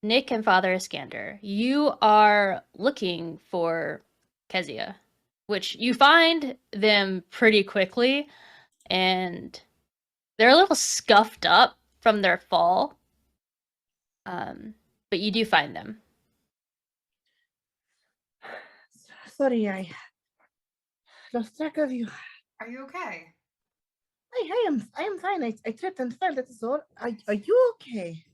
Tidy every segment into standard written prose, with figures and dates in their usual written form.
Nick and Father Iskander, you are looking for Kezia, which you find them pretty quickly, and they're a little scuffed up from their fall. But you do find them. Sorry, I lost track of you. Are you okay? I am fine. I tripped and fell. That is all. Are you okay?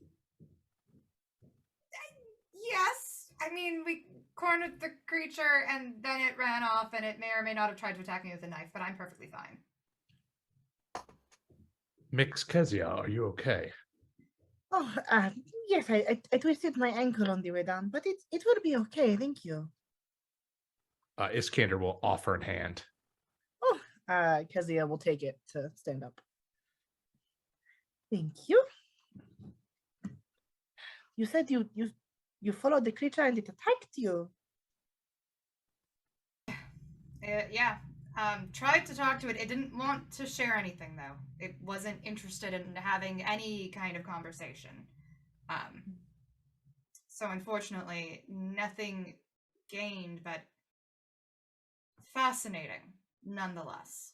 Yes. I mean, we cornered the creature and then it ran off, and it may or may not have tried to attack me with a knife, but I'm perfectly fine. Mix Kezia, are you okay? Oh, yes. I twisted my ankle on the way down, but it will be okay. Thank you. Iskander will offer a hand. Oh, Kezia will take it to stand up. Thank you. You said you followed the creature and it attacked you. Yeah. Tried to talk to it. It didn't want to share anything, though. It wasn't interested in having any kind of conversation. So unfortunately, nothing gained, but fascinating, nonetheless.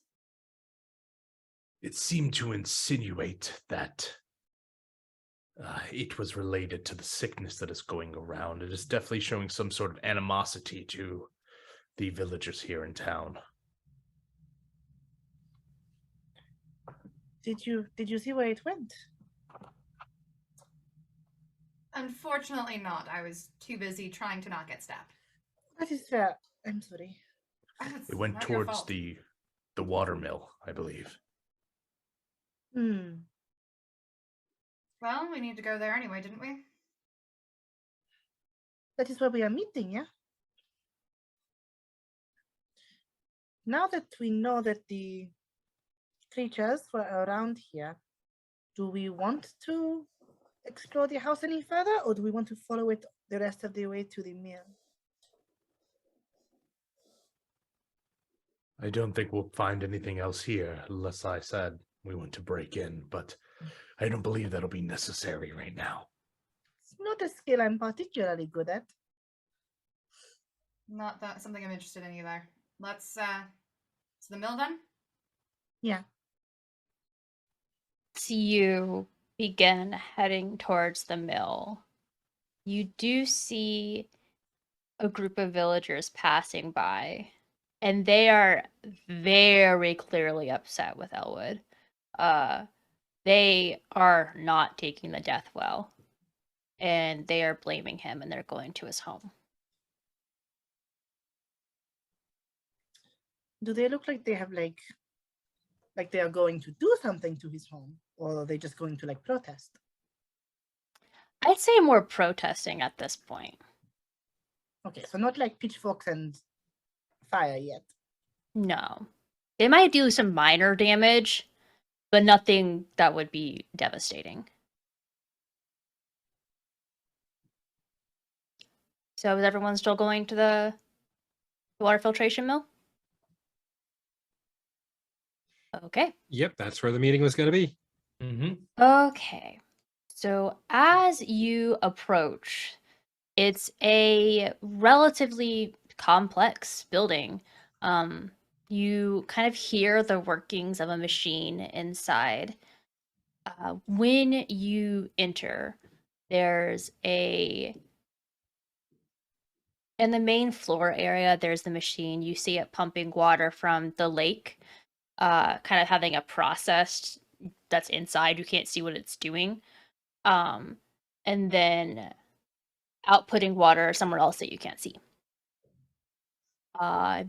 It seemed to insinuate that it was related to the sickness that is going around. It is definitely showing some sort of animosity to the villagers here in town. Did you see where it went? Unfortunately not. I was too busy trying to not get stabbed. That is fair. I'm sorry. It went towards the watermill, I believe. Well, we need to go there anyway, didn't we? That is where we are meeting, yeah? Now that we know that the creatures were around here, do we want to explore the house any further, or do we want to follow it the rest of the way to the mill? I don't think we'll find anything else here, unless I said we want to break in, but I don't believe that'll be necessary right now. It's not a skill I'm particularly good at. Not that something I'm interested in either. Let's, to the mill then? Yeah. As you begin heading towards the mill, you do see a group of villagers passing by, and they are very clearly upset with Elwood. They are not taking the death well, and they are blaming him, and they're going to his home. Do they look like they have like they are going to do something to his home, or are they just going to like protest? I'd say more protesting at this point. Okay, so not like pitchforks and fire yet. No. They might do some minor damage, but nothing that would be devastating. So is everyone still going to the water filtration mill? Okay. Yep, that's where the meeting was going to be. Okay. So as you approach, it's a relatively complex building. You kind of hear the workings of a machine inside. When you enter, there's in the main floor area, there's the machine. You see it pumping water from the lake, kind of having a process that's inside. You can't see what it's doing. And then outputting water somewhere else that you can't see.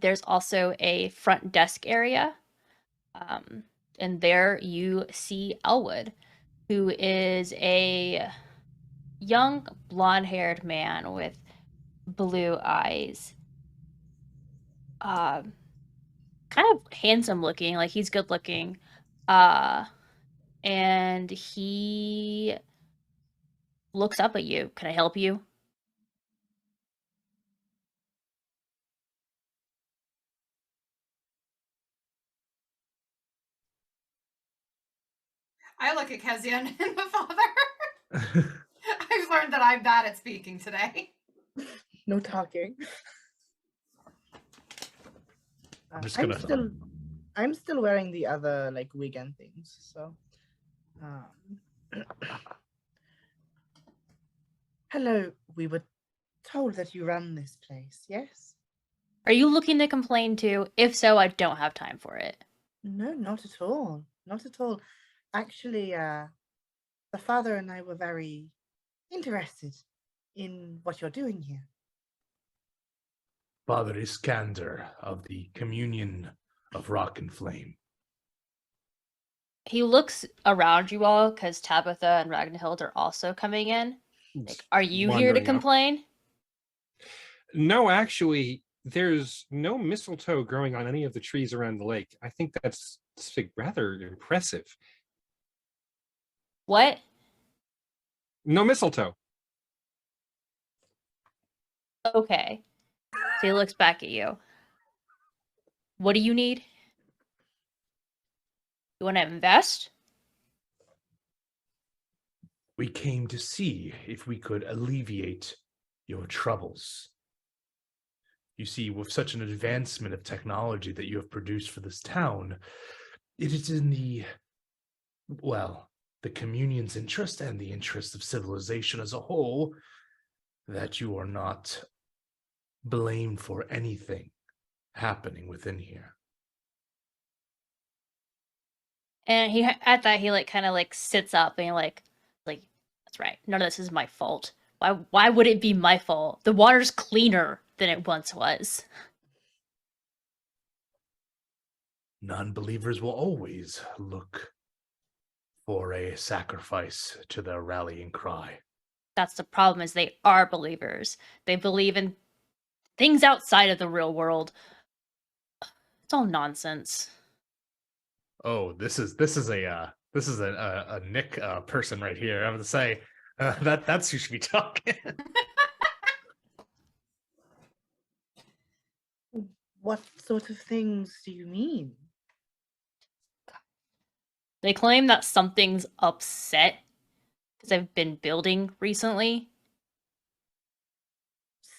There's also a front desk area. And there you see Elwood, who is a young blonde-haired man with blue eyes. Kind of handsome looking, like he's good looking. And he looks up at you. Can I help you? I look at Kezia and the father. I was learned that I'm bad at speaking today. No talking. I'm just gonna. I'm still wearing the other like wig and things. So, hello. We were told that you run this place. Yes. Are you looking to complain too? If so, I don't have time for it. No, not at all. Not at all. Actually, the father and I were very interested in what you're doing here. Father Iskander of the Communion of Rock and Flame. He looks around you all because Tabitha and Ragnhild are also coming in. Like, are you here to Wandering up. complain? No, actually, there's no mistletoe growing on any of the trees around the lake. I think that's rather impressive. What? No mistletoe. Okay. So he looks back at you. What do you need? You want to invest? We came to see if we could alleviate your troubles. You see, with such an advancement of technology that you have produced for this town, it is in the communion's interest and the interest of civilization as a whole that you are not blamed for anything happening within here. And he at that he like kind of like sits up and he like that's right. None of this is my fault. Why would it be my fault? The water's cleaner than it once was. Non-believers will always look for a sacrifice to their rallying cry. That's the problem is they are believers. They believe in things outside of the real world. It's all nonsense. Oh, this is a Nick person right here. I would say that's who should be talking. What sort of things do you mean? They claim that something's upset because I've been building recently.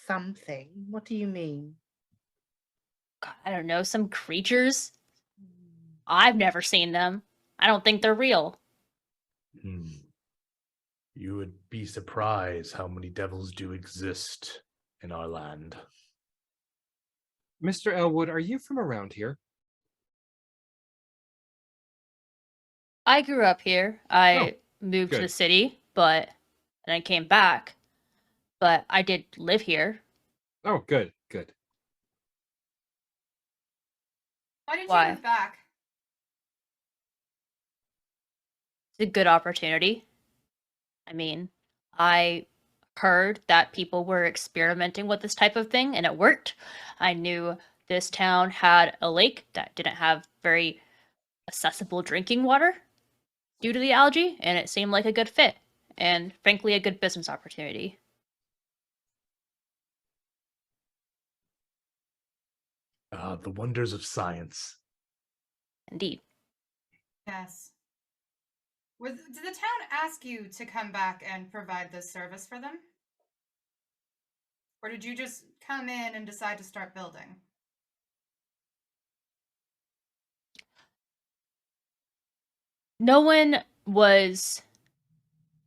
Something? What do you mean? God, I don't know, some creatures? I've never seen them. I don't think they're real. You would be surprised how many devils do exist in our land. Mr. Elwood, are you from around here? I grew up here. I moved to the good. city, and I came back. But I did live here. Oh, good, good. Why did Why? you move back? It's a good opportunity. I mean, I heard that people were experimenting with this type of thing and it worked. I knew this town had a lake that didn't have very accessible drinking water due to the algae, and it seemed like a good fit and frankly a good business opportunity. The wonders of science. Indeed. Yes. Did the town ask you to come back and provide this service for them? Or did you just come in and decide to start building? No one was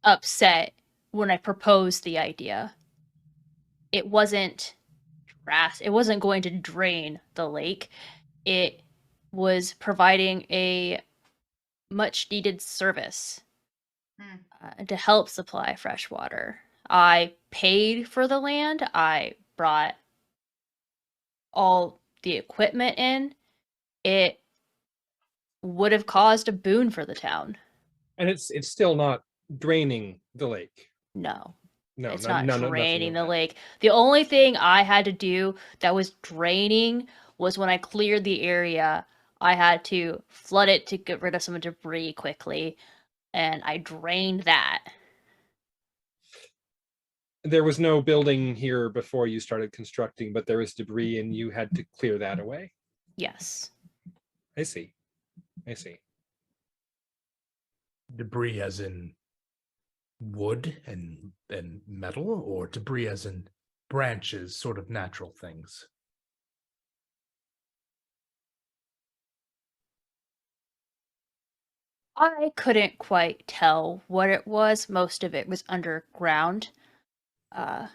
upset when I proposed the idea. It wasn't going to drain the lake. It was providing a much needed service to help supply fresh water. I paid for the land. I brought all the equipment in. It would have caused a boon for the town. And it's still not draining the lake. No. No, It's no, not nothing draining like the that. lake. The only thing I had to do that was draining was when I cleared the area, I had to flood it to get rid of some debris quickly, and I drained that. There was no building here before you started constructing, but there was debris and you had to clear that away. Yes. I see. I see. Debris as in wood and metal, or debris as in branches, sort of natural things? I couldn't quite tell what it was. Most of it was underground. But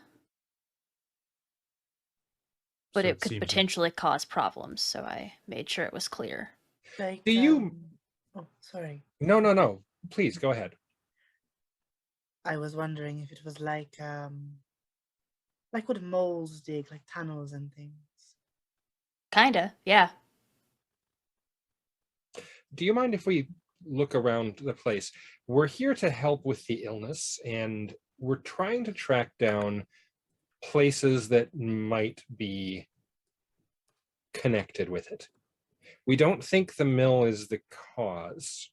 So it could seems like- potentially cause problems, so I made sure it was clear. Like, Do you- Oh, sorry. No. Please go ahead. I was wondering if it was like what moles dig, like tunnels and things. Kinda, yeah. Do you mind if we look around the place? We're here to help with the illness, and we're trying to track down places that might be connected with it. We don't think the mill is the cause.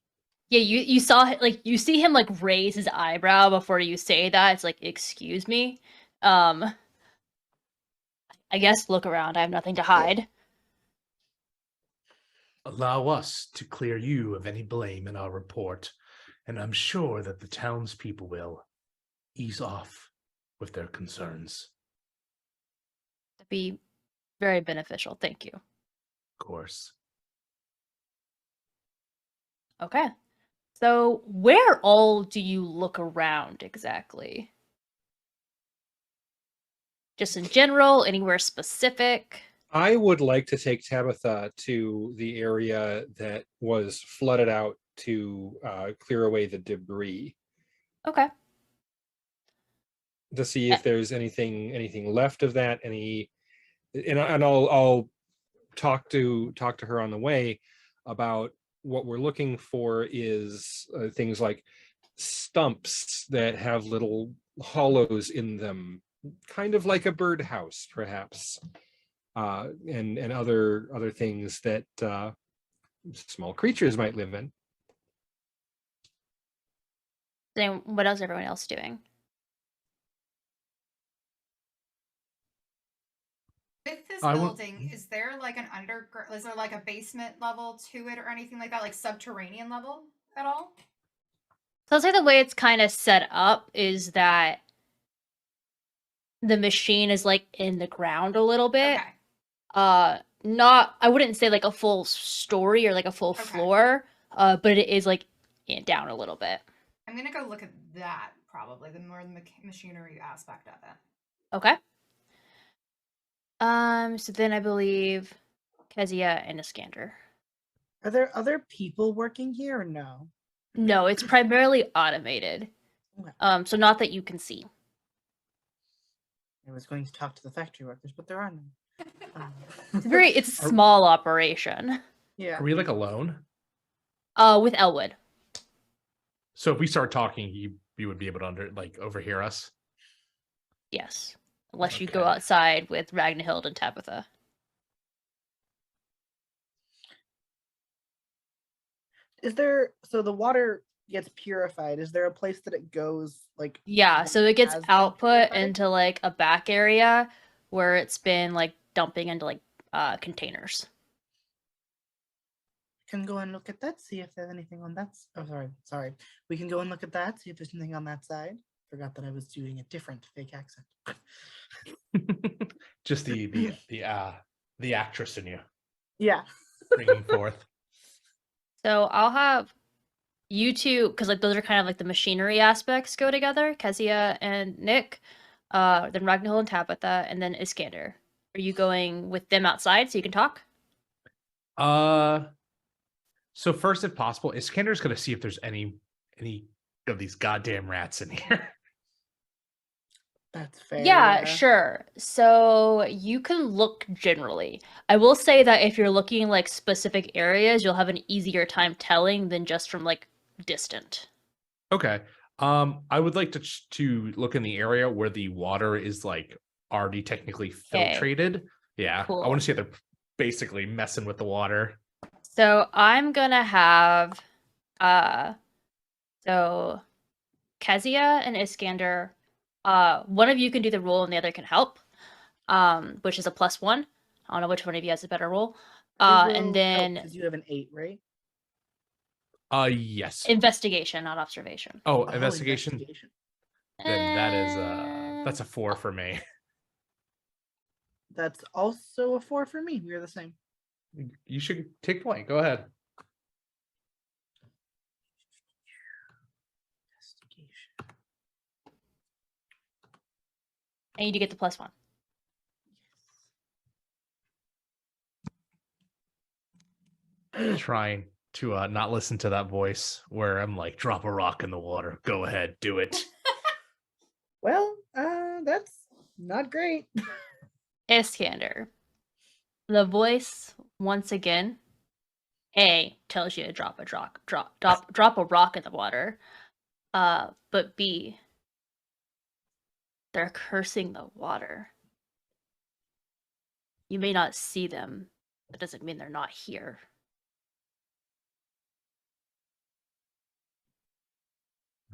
Yeah, you saw you see him like raise his eyebrow before you say that. It's like, excuse me. I guess look around. I have nothing to hide. Allow us to clear you of any blame in our report, and I'm sure that the townspeople will ease off with their concerns. That'd be very beneficial. Thank you. Of course. Okay. So where all do you look around exactly? Just in general, anywhere specific? I would like to take Tabitha to the area that was flooded out to clear away the debris Okay. to see if there's anything left of that. I'll talk to her on the way about what we're looking for is things like stumps that have little hollows in them, kind of like a birdhouse, perhaps, and other things that small creatures might live in. Then what else is everyone else doing? With this I want- building, is there like an underground? Is there like a basement level to it or anything like that, like subterranean level at all? So I'll say the way it's kind of set up is that the machine is like in the ground a little bit. Okay. Not, I wouldn't say like a full story or like a full Okay. floor, but it is like down a little bit. I'm gonna go look at that probably, the more the machinery aspect of it. Okay. So then I believe Kezia and Iskander. Are there other people working here or no? No, it's primarily automated. Okay. So not that you can see. I was going to talk to the factory workers, but there are none. It's a small operation. Yeah. Are we like alone? With Elwood. So if we start talking, you would be able to overhear us? Yes. Unless you go Okay. outside with Ragnhild and Tabitha. Is there, so the water gets purified? Is there a place that it goes like? Yeah, once so it gets has been output purified? into like a back area where it's been like dumping into like containers. Can go and look at that, see if there's anything on that. Oh, sorry. We can go and look at that, see if there's anything on that side. Forgot that I was doing a different fake accent. Just the actress in you Yeah. bringing forth. So I'll have you two, because like those are kind of like the machinery aspects go together. Kezia and Nick, then Ragnhild and Tabitha, and then Iskander. Are you going with them outside so you can talk? So first, if possible, Iskander's gonna see if there's any of these goddamn rats in here. That's fair. Yeah, sure. So you can look generally. I will say that if you're looking like specific areas, you'll have an easier time telling than just from like distant. Okay. I would like to look in the area where the water is like already technically Okay. filtrated. Yeah. Cool. I want to see if they're basically messing with the water. So I'm gonna have so Kezia and Iskander, one of you can do the roll and the other can help. Which is a +1. I don't know which one of you has a better roll. And then because you have an 8, right? Yes. investigation, not observation. Oh, investigation. then that's a 4 for me. That's also a 4 for me. We're the same. You should take point. Go ahead. Investigation. And you do get the +1. Trying to not listen to that voice where I'm like, drop a rock in the water. Go ahead, do it. Well, that's not great. Iskander. The voice once again A tells you to drop a rock in the water. But B, they're cursing the water. You may not see them. That doesn't mean they're not here.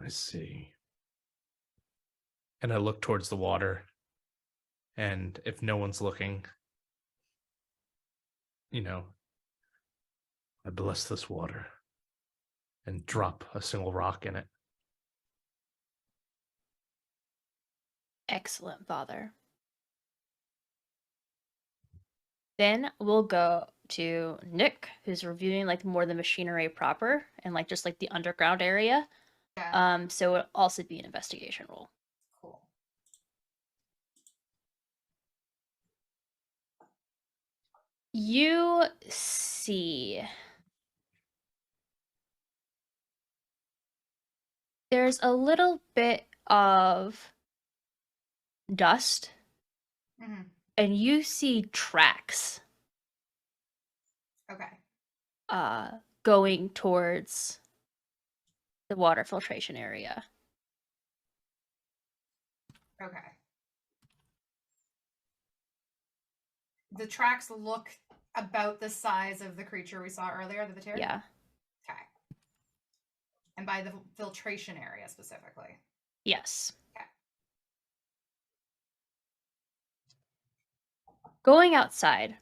I see. And I look towards the water. And if no one's looking, I bless this water and drop a single rock in it. Excellent, Father. Then we'll go to Nick, who's reviewing like more the machinery proper and like just like the underground area. Yeah. So it'll also be an investigation roll. Cool. You see there's a little bit of dust, Hmm. and you see tracks Okay. going towards the water filtration area. Okay. The tracks look about the size of the creature we saw earlier, the Vatir? Yeah. Okay. And by the filtration area specifically. Yes. Okay. Going outside.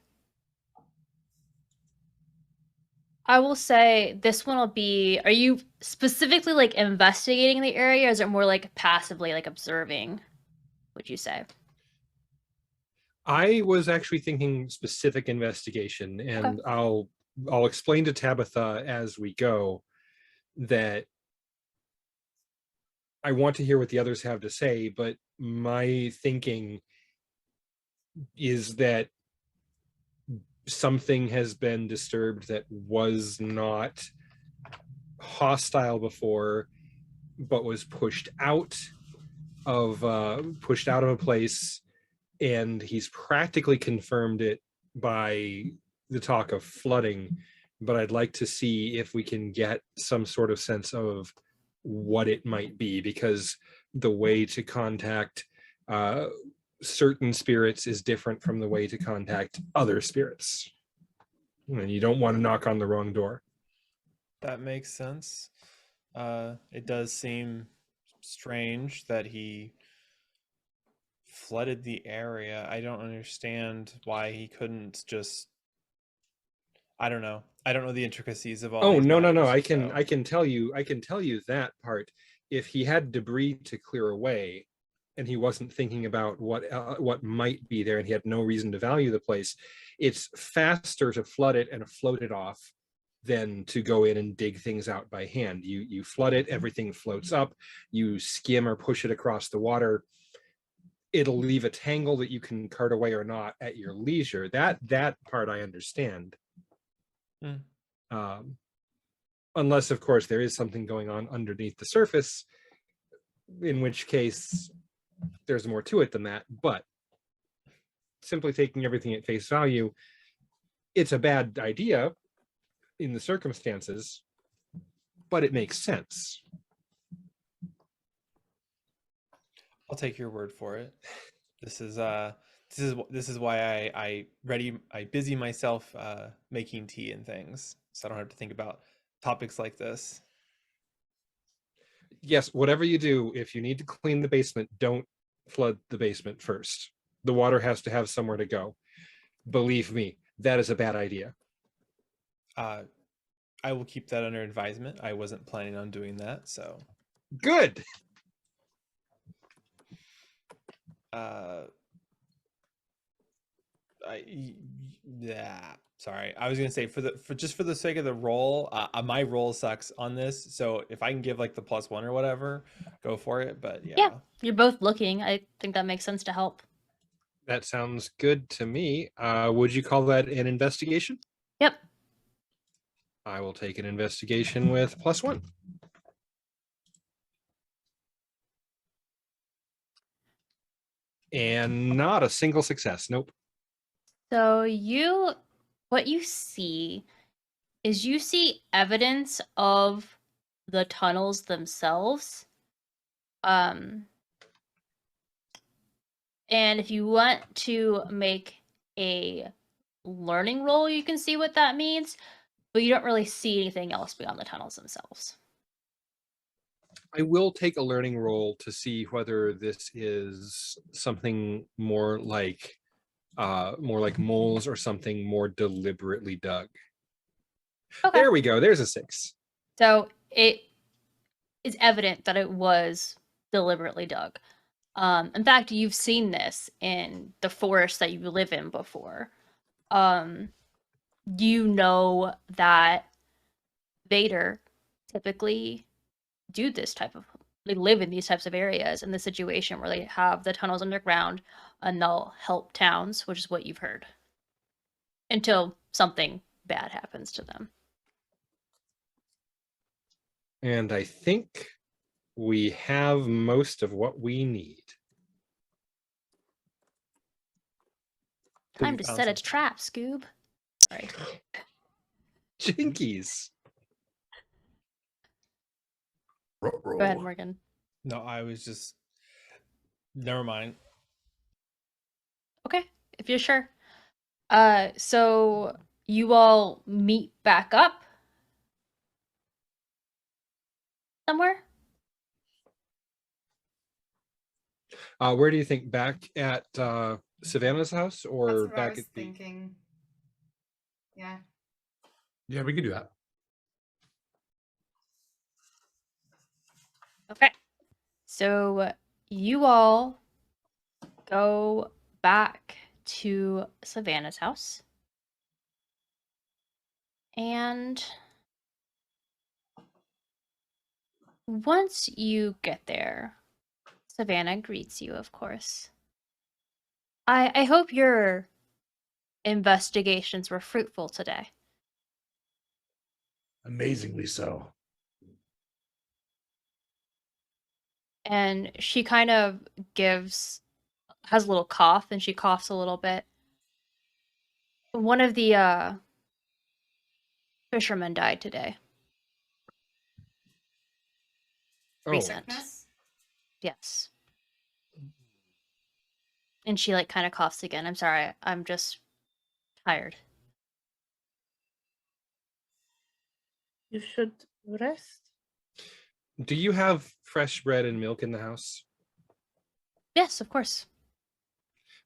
I will say this one will be, are you specifically like investigating the area, or is it more like passively like observing, would you say? I was actually thinking specific investigation, and I'll explain to Tabitha as we go that I want to hear what the others have to say, but my thinking is that something has been disturbed that was not hostile before, but was pushed out of a place, and he's practically confirmed it by the talk of flooding. But I'd like to see if we can get some sort of sense of what it might be, because the way to contact certain spirits is different from the way to contact other spirits. And you don't want to knock on the wrong door. That makes sense. It does seem strange that he flooded the area. I don't understand why he couldn't just, I don't know. I don't know the intricacies of all Oh, these no. matters, I so- can tell you that part. If he had debris to clear away and he wasn't thinking about what might be there, and he had no reason to value the place, it's faster to flood it and float it off than to go in and dig things out by hand. You flood it, everything floats up, you skim or push it across the water. It'll leave a tangle that you can cart away or not at your leisure. That part I understand. Unless, of course, there is something going on underneath the surface, in which case there's more to it than that. But simply taking everything at face value, it's a bad idea in the circumstances, but it makes sense. I'll take your word for it. This is why I busy myself making tea and things, so I don't have to think about topics like this. Yes, whatever you do, if you need to clean the basement, don't flood the basement first. The water has to have somewhere to go. Believe me, that is a bad idea. I will keep that under advisement. I wasn't planning on doing that, so. Good. Yeah, sorry. I was gonna say for the sake of the roll, my roll sucks on this. So if I can give like the +1 or whatever, go for it. But Yeah, yeah. you're both looking. I think that makes sense to help. That sounds good to me. Would you call that an investigation? Yep. I will take an investigation with +1. And not a single success. Nope. So what you see is you see evidence of the tunnels themselves. And if you want to make a learning roll, you can see what that means, but you don't really see anything else beyond the tunnels themselves. I will take a learning roll to see whether this is something more like moles or something more deliberately dug. Okay. There we go. There's a 6. So it is evident that it was deliberately dug. In fact, you've seen this in the forest that you live in before. You know that Vader typically do this type of they live in these types of areas in the situation where they have the tunnels underground and they'll help towns, which is what you've heard. Until something bad happens to them. And I think we have most of what we need. Time to set its trap, Scoob. Sorry. Jinkies. Go ahead, Morgan. No, I was just. Never mind. Okay, if you're sure. So you all meet back up somewhere? Where do you think? Back at Savannah's house That's or what I back was at the thinking. Yeah. Yeah, we can do that. Okay. So you all go back to Savannah's house. And once you get there, Savannah greets you, of course. I hope your investigations were fruitful today. Amazingly so. And she kind of has a little cough, and she coughs a little bit. One of the fishermen died today. Oh, Recent. Sickness? Yes. And she kind of coughs again. I'm sorry. I'm just tired. You should rest. do you have fresh bread and milk in the house? Yes, of course.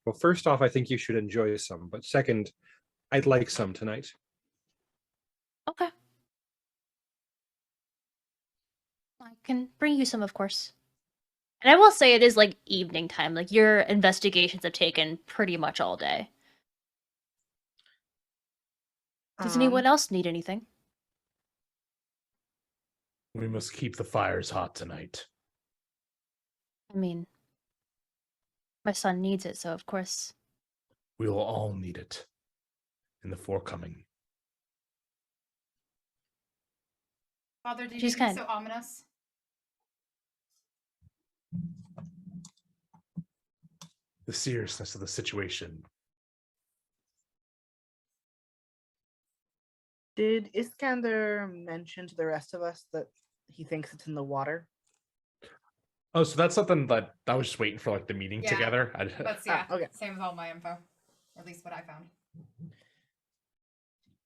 Well, first off, I think you should enjoy some. But second, I'd like some tonight. Okay. I can bring you some, of course. And I will say it is evening time. Your investigations have taken pretty much all day. Does anyone else need anything? We must keep the fires hot tonight. I mean, my son needs it, so of course. We will all need it in the forecoming. Father, do you She's need to be kind- so ominous? The seriousness of the situation. Did Iskander mention to the rest of us that he thinks it's in the water? Oh, so that's something that I was just waiting for the meeting Yeah. together. That's okay. Same with all my info. Or at least what I found.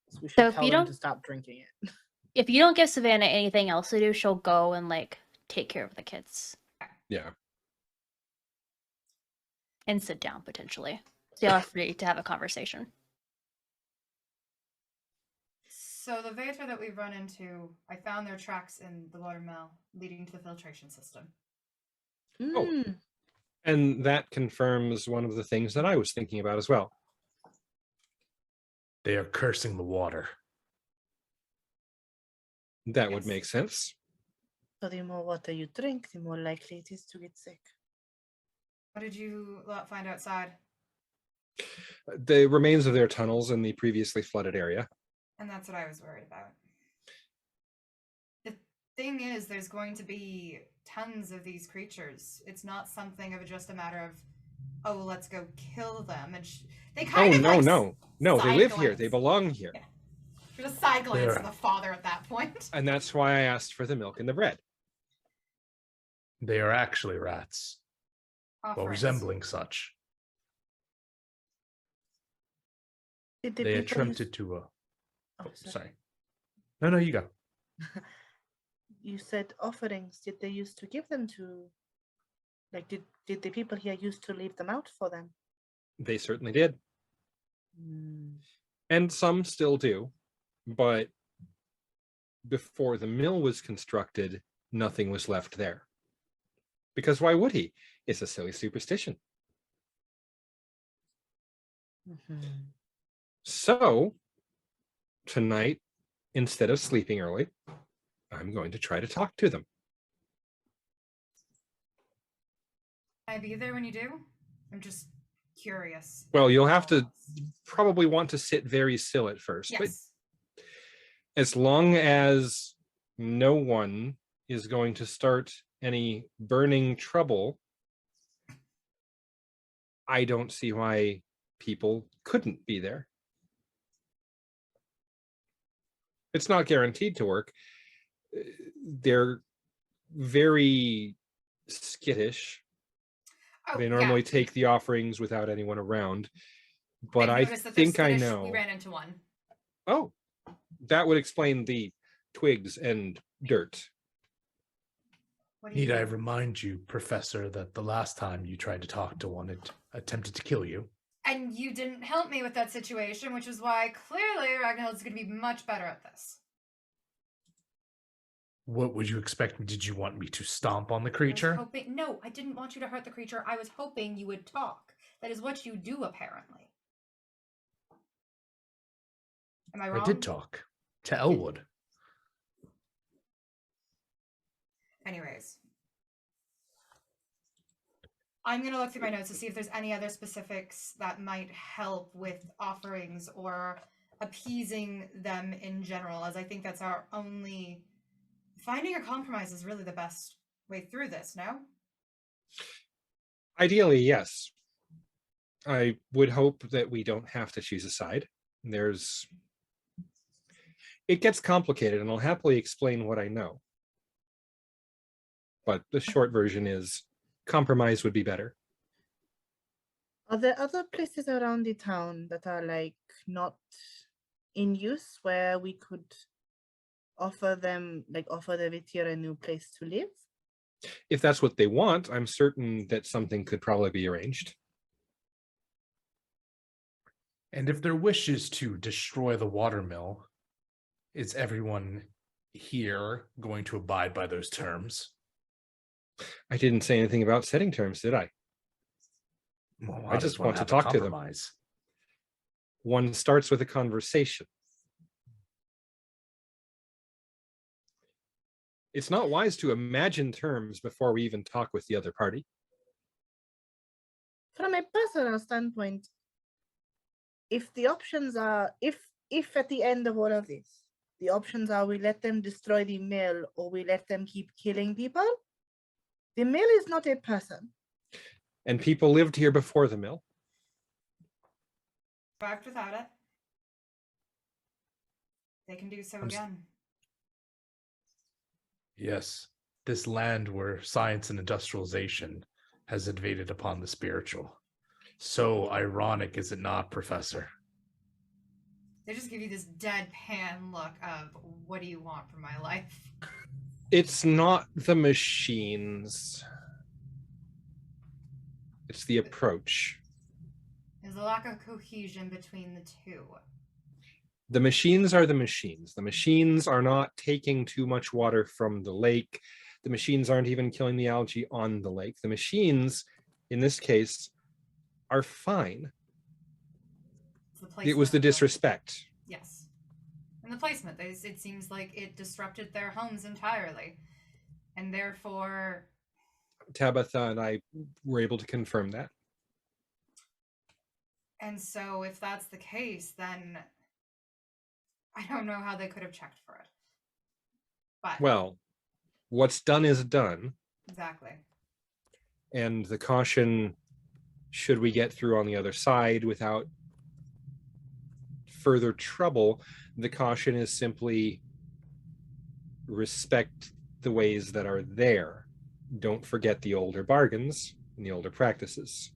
So we should So if tell you them don't- to stop drinking it. If you don't give Savannah anything else to do, she'll go and take care of the kids Yeah. and sit down potentially. So y'all are free to have a conversation. So the Vater that we've run into, I found their tracks in the watermill leading to the filtration system. Oh. Mm, And that confirms one of the things that I was thinking about as well. They are cursing the water. That would Yes. make sense. So the more water you drink, the more likely it is to get sick. What did you find outside? The remains of their tunnels in the previously flooded area. And that's what I was worried about. The thing is, there's going to be tons of these creatures. It's not something of just a matter of, oh, let's go kill them. And they Oh, kind of no, like no. No, they side live here. glance. They belong here. Yeah. There's a side glance There. to the father at that point. And that's why I asked for the milk and the bread. They are actually rats, well, Offerings. resembling such. Did the They people attempted to. Oh, Sorry. No, you go. You said offerings. Did they used to give them to? Like, did the people here used to leave them out for them? They certainly did. Hmm. And some still do. But before the mill was constructed, nothing was left there. Because why would he? It's a silly superstition. Mhm. So tonight, instead of sleeping early, I'm going to try to talk to them. Can I be there when you do? I'm just curious. Well, you'll have to probably want to sit very still at first. But Yes. as long as no one is going to start any burning trouble, I don't see why people couldn't be there. It's not guaranteed to work. They're very skittish. Oh, They yeah. normally take the offerings without anyone around. But I've I noticed that they're think I skittish. know. We ran into one. Oh, that would explain the twigs and dirt. What do you Need I mean? remind you, Professor, that the last time you tried to talk to one, it attempted to kill you? And you didn't help me with that situation, which is why clearly Ragnhild's going to be much better at this. What would you expect? Did you want me to stomp on the I was creature? hoping, no, I didn't want you to hurt the creature. I was hoping you would talk. That is what you do, apparently. Am I wrong? I did talk to Elwood. Anyways. I'm going to look through my notes to see if there's any other specifics that might help with offerings or appeasing them in general, as I think that's our only... Finding a compromise is really the best way through this, no? Ideally, yes. I would hope that we don't have to choose a side. It gets complicated, and I'll happily explain what I know. But the short version is compromise would be better. Are there other places around the town that are like not in use where we could offer the Vitir a new place to live? If that's what they want, I'm certain that something could probably be arranged. And if their wish is to destroy the watermill, is everyone here going to abide by those terms? I didn't say anything about setting terms, did I? Well, I just wanna want to have a talk to them. compromise. One starts with a conversation. It's not wise to imagine terms before we even talk with the other party. From a personal standpoint, if the options are, if at the end of all of this, the options are we let them destroy the mill or we let them keep killing people, the mill is not a person. And people lived here before the mill. Survived without it. They can do so again. Yes, this land where science and industrialization has invaded upon the spiritual. So ironic, is it not, Professor? They just give you this deadpan look of, what do you want from my life? It's not the machines. It's the approach. There's a lack of cohesion between the two. The machines are the machines. The machines are not taking too much water from the lake. The machines aren't even killing the algae on the lake. The machines in this case, are fine. It's the It was placement the of disrespect. Yes. And the placement. It seems like it disrupted their homes entirely. And therefore, Tabitha and I were able to confirm that. and so if that's the case, then I don't know how they could have checked for it. But Well, what's done is done. exactly. And the caution, should we get through on the other side without further trouble, the caution is simply respect the ways that are there. Don't forget the older bargains and the older practices.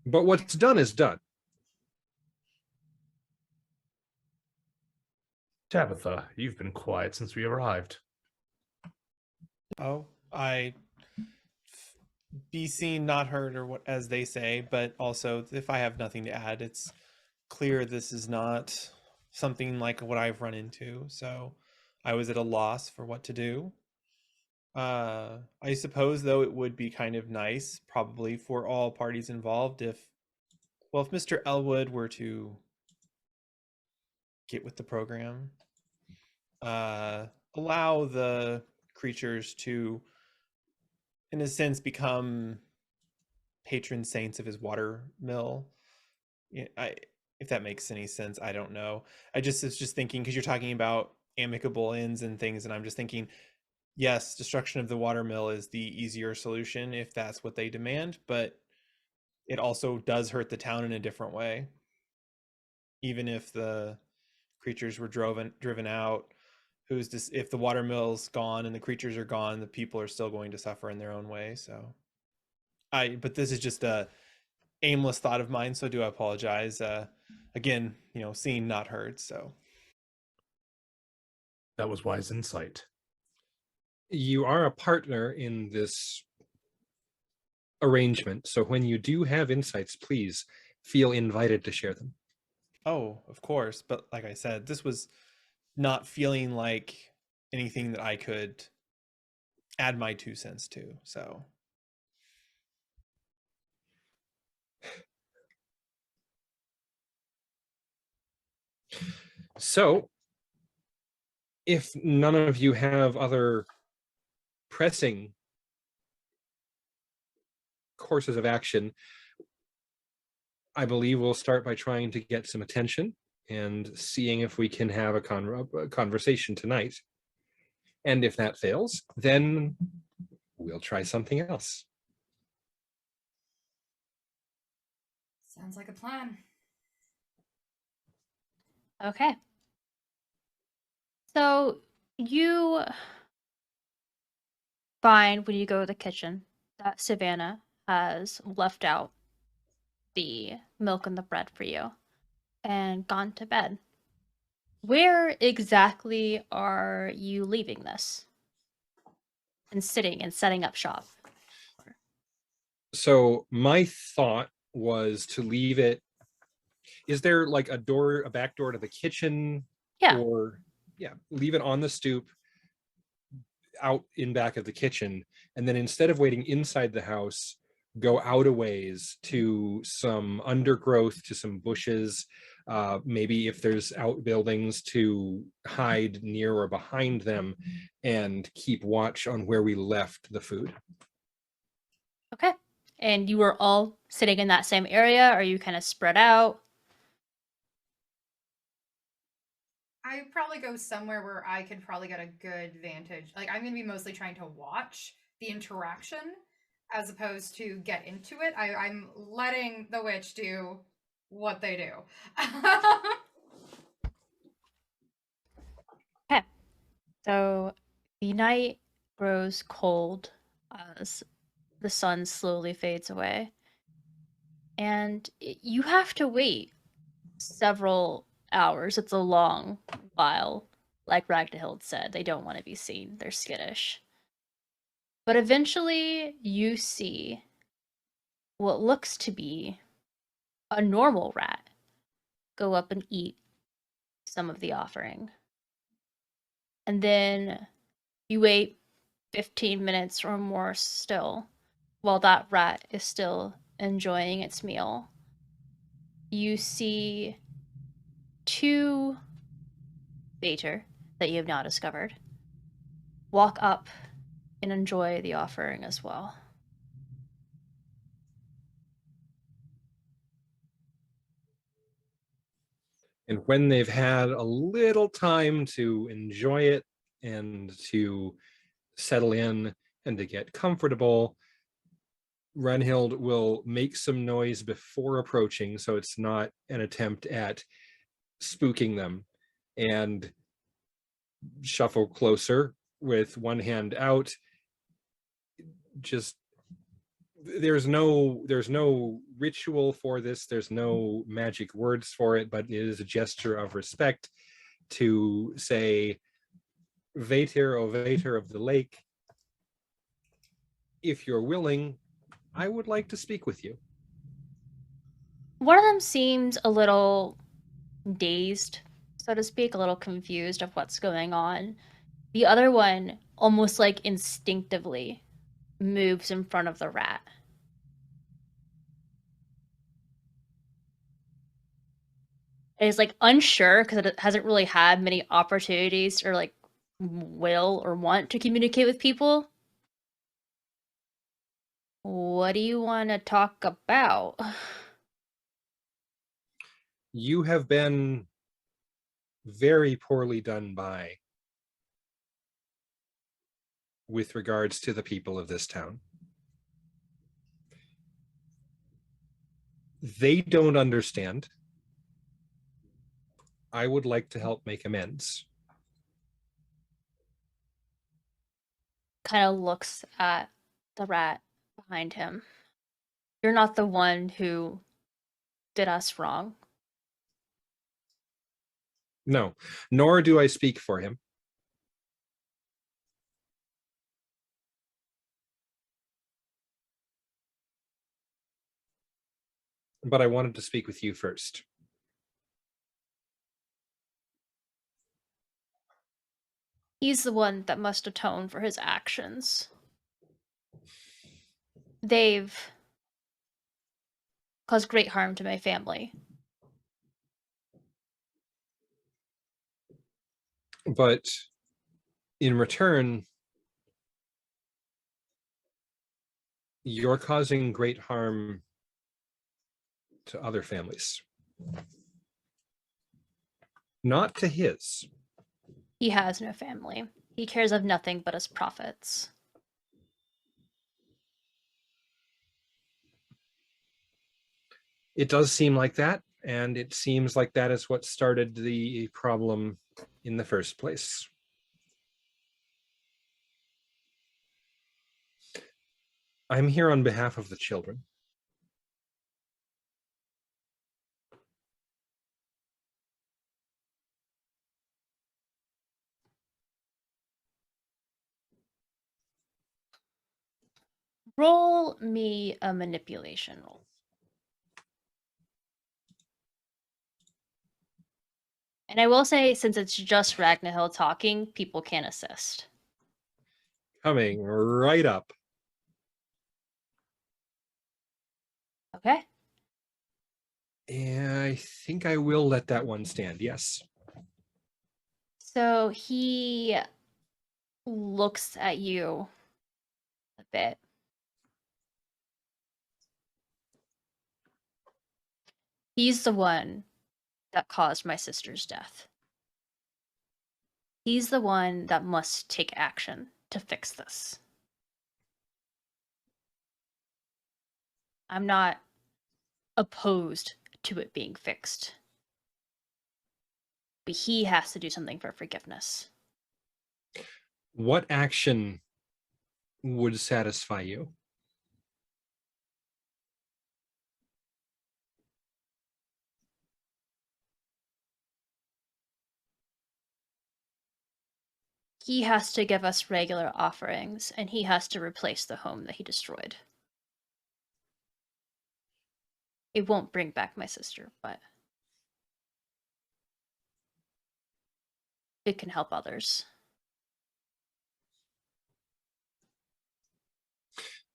But what's done is done. Tabitha, you've been quiet since we arrived. Oh, be seen, not heard, or what, as they say. But also, if I have nothing to add, it's clear this is not something like what I've run into. So I was at a loss for what to do. I suppose, though, it would be kind of nice, probably for all parties involved, if Mr. Elwood were to get with the program, allow the creatures to, in a sense, become patron saints of his water mill. If that makes any sense, I don't know. I was just thinking, because you're talking about amicable ends and things, and I'm just thinking, yes, destruction of the water mill is the easier solution if that's what they demand, but it also does hurt the town in a different way. Even if the creatures were driven out, if the water mill's gone and the creatures are gone, the people are still going to suffer in their own way. So but this is just a aimless thought of mine, so do I apologize. Again, seen, not heard. So That was wise insight. You are a partner in this arrangement, so when you do have insights, please feel invited to share them. Oh, of course. But like I said, this was not feeling like anything that I could add my 2 cents to. So, if none of you have other pressing courses of action, I believe we'll start by trying to get some attention and seeing if we can have a conversation tonight. And if that fails, then we'll try something else. Sounds like a plan. Okay. So you find when you go to the kitchen that Savannah has left out the milk and the bread for you and gone to bed. Where exactly are you leaving this? And sitting and setting up shop? So my thought was to leave it. Is there like a back door to the kitchen? Yeah. Or leave it on the stoop out in back of the kitchen, and then instead of waiting inside the house, go out a ways to some undergrowth, to some bushes, maybe if there's outbuildings, to hide near or behind them and keep watch on where we left the food. Okay. And you were all sitting in that same area? Or are you kind of spread out? I probably go somewhere where I could probably get a good vantage. Like, I'm going to be mostly trying to watch the interaction as opposed to get into it. I'm letting the witch do what they do. Okay. So the night grows cold as the sun slowly fades away. And you have to wait several hours. It's a long while. Like Ragnhild said, they don't want to be seen. They're skittish. But eventually you see what looks to be a normal rat go up and eat some of the offering. And then you wait 15 minutes or more still, while that rat is still enjoying its meal, you see two Vater that you have now discovered walk up and enjoy the offering as well. And when they've had a little time to enjoy it and to settle in and to get comfortable, Runhild will make some noise before approaching, so it's not an attempt at spooking them, and shuffle closer with one hand out. Just there's no ritual for this, there's no magic words for it, but it is a gesture of respect to say, Vater, O Vater of the lake, if you're willing, I would like to speak with you. One of them seems a little dazed, so to speak, a little confused of what's going on. The other one, almost like instinctively, moves in front of the rat. And is like unsure because it hasn't really had many opportunities or like will or want to communicate with people. What do you want to talk about? You have been very poorly done by with regards to the people of this town. They don't understand. I would like to help make amends. Kind of looks at the rat behind him. You're not the one who did us wrong. No, nor do I speak for him. But I wanted to speak with you first. He's the one that must atone for his actions. They've caused great harm to my family. But in return, you're causing great harm to other families. Not to his. He has no family. He cares of nothing but his profits. It does seem like that, and it seems like that is what started the problem in the first place. I'm here on behalf of the children. Roll me a manipulation roll. And I will say, since it's just Ragnhild talking, people can assist. Coming right up. Okay. And I think I will let that one stand, yes. So he looks at you a bit. He's the one that caused my sister's death. He's the one that must take action to fix this. I'm not opposed to it being fixed. But he has to do something for forgiveness. What action would satisfy you? He has to give us regular offerings, and he has to replace the home that he destroyed. It won't bring back my sister, but it can help others.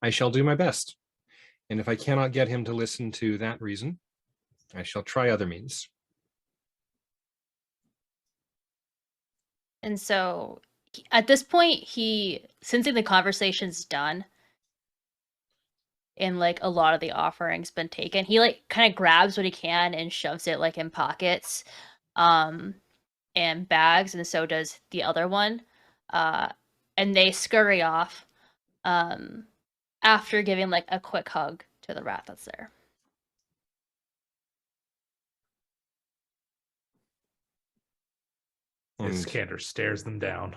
I shall do my best. And if I cannot get him to listen to that reason, I shall try other means. And so at this point, sensing the conversation's done and like a lot of the offerings been taken, he like kind of grabs what he can and shoves it like in pockets and bags, and so does the other one. And they scurry off after giving like a quick hug to the rat that's there. Iskander stares them down.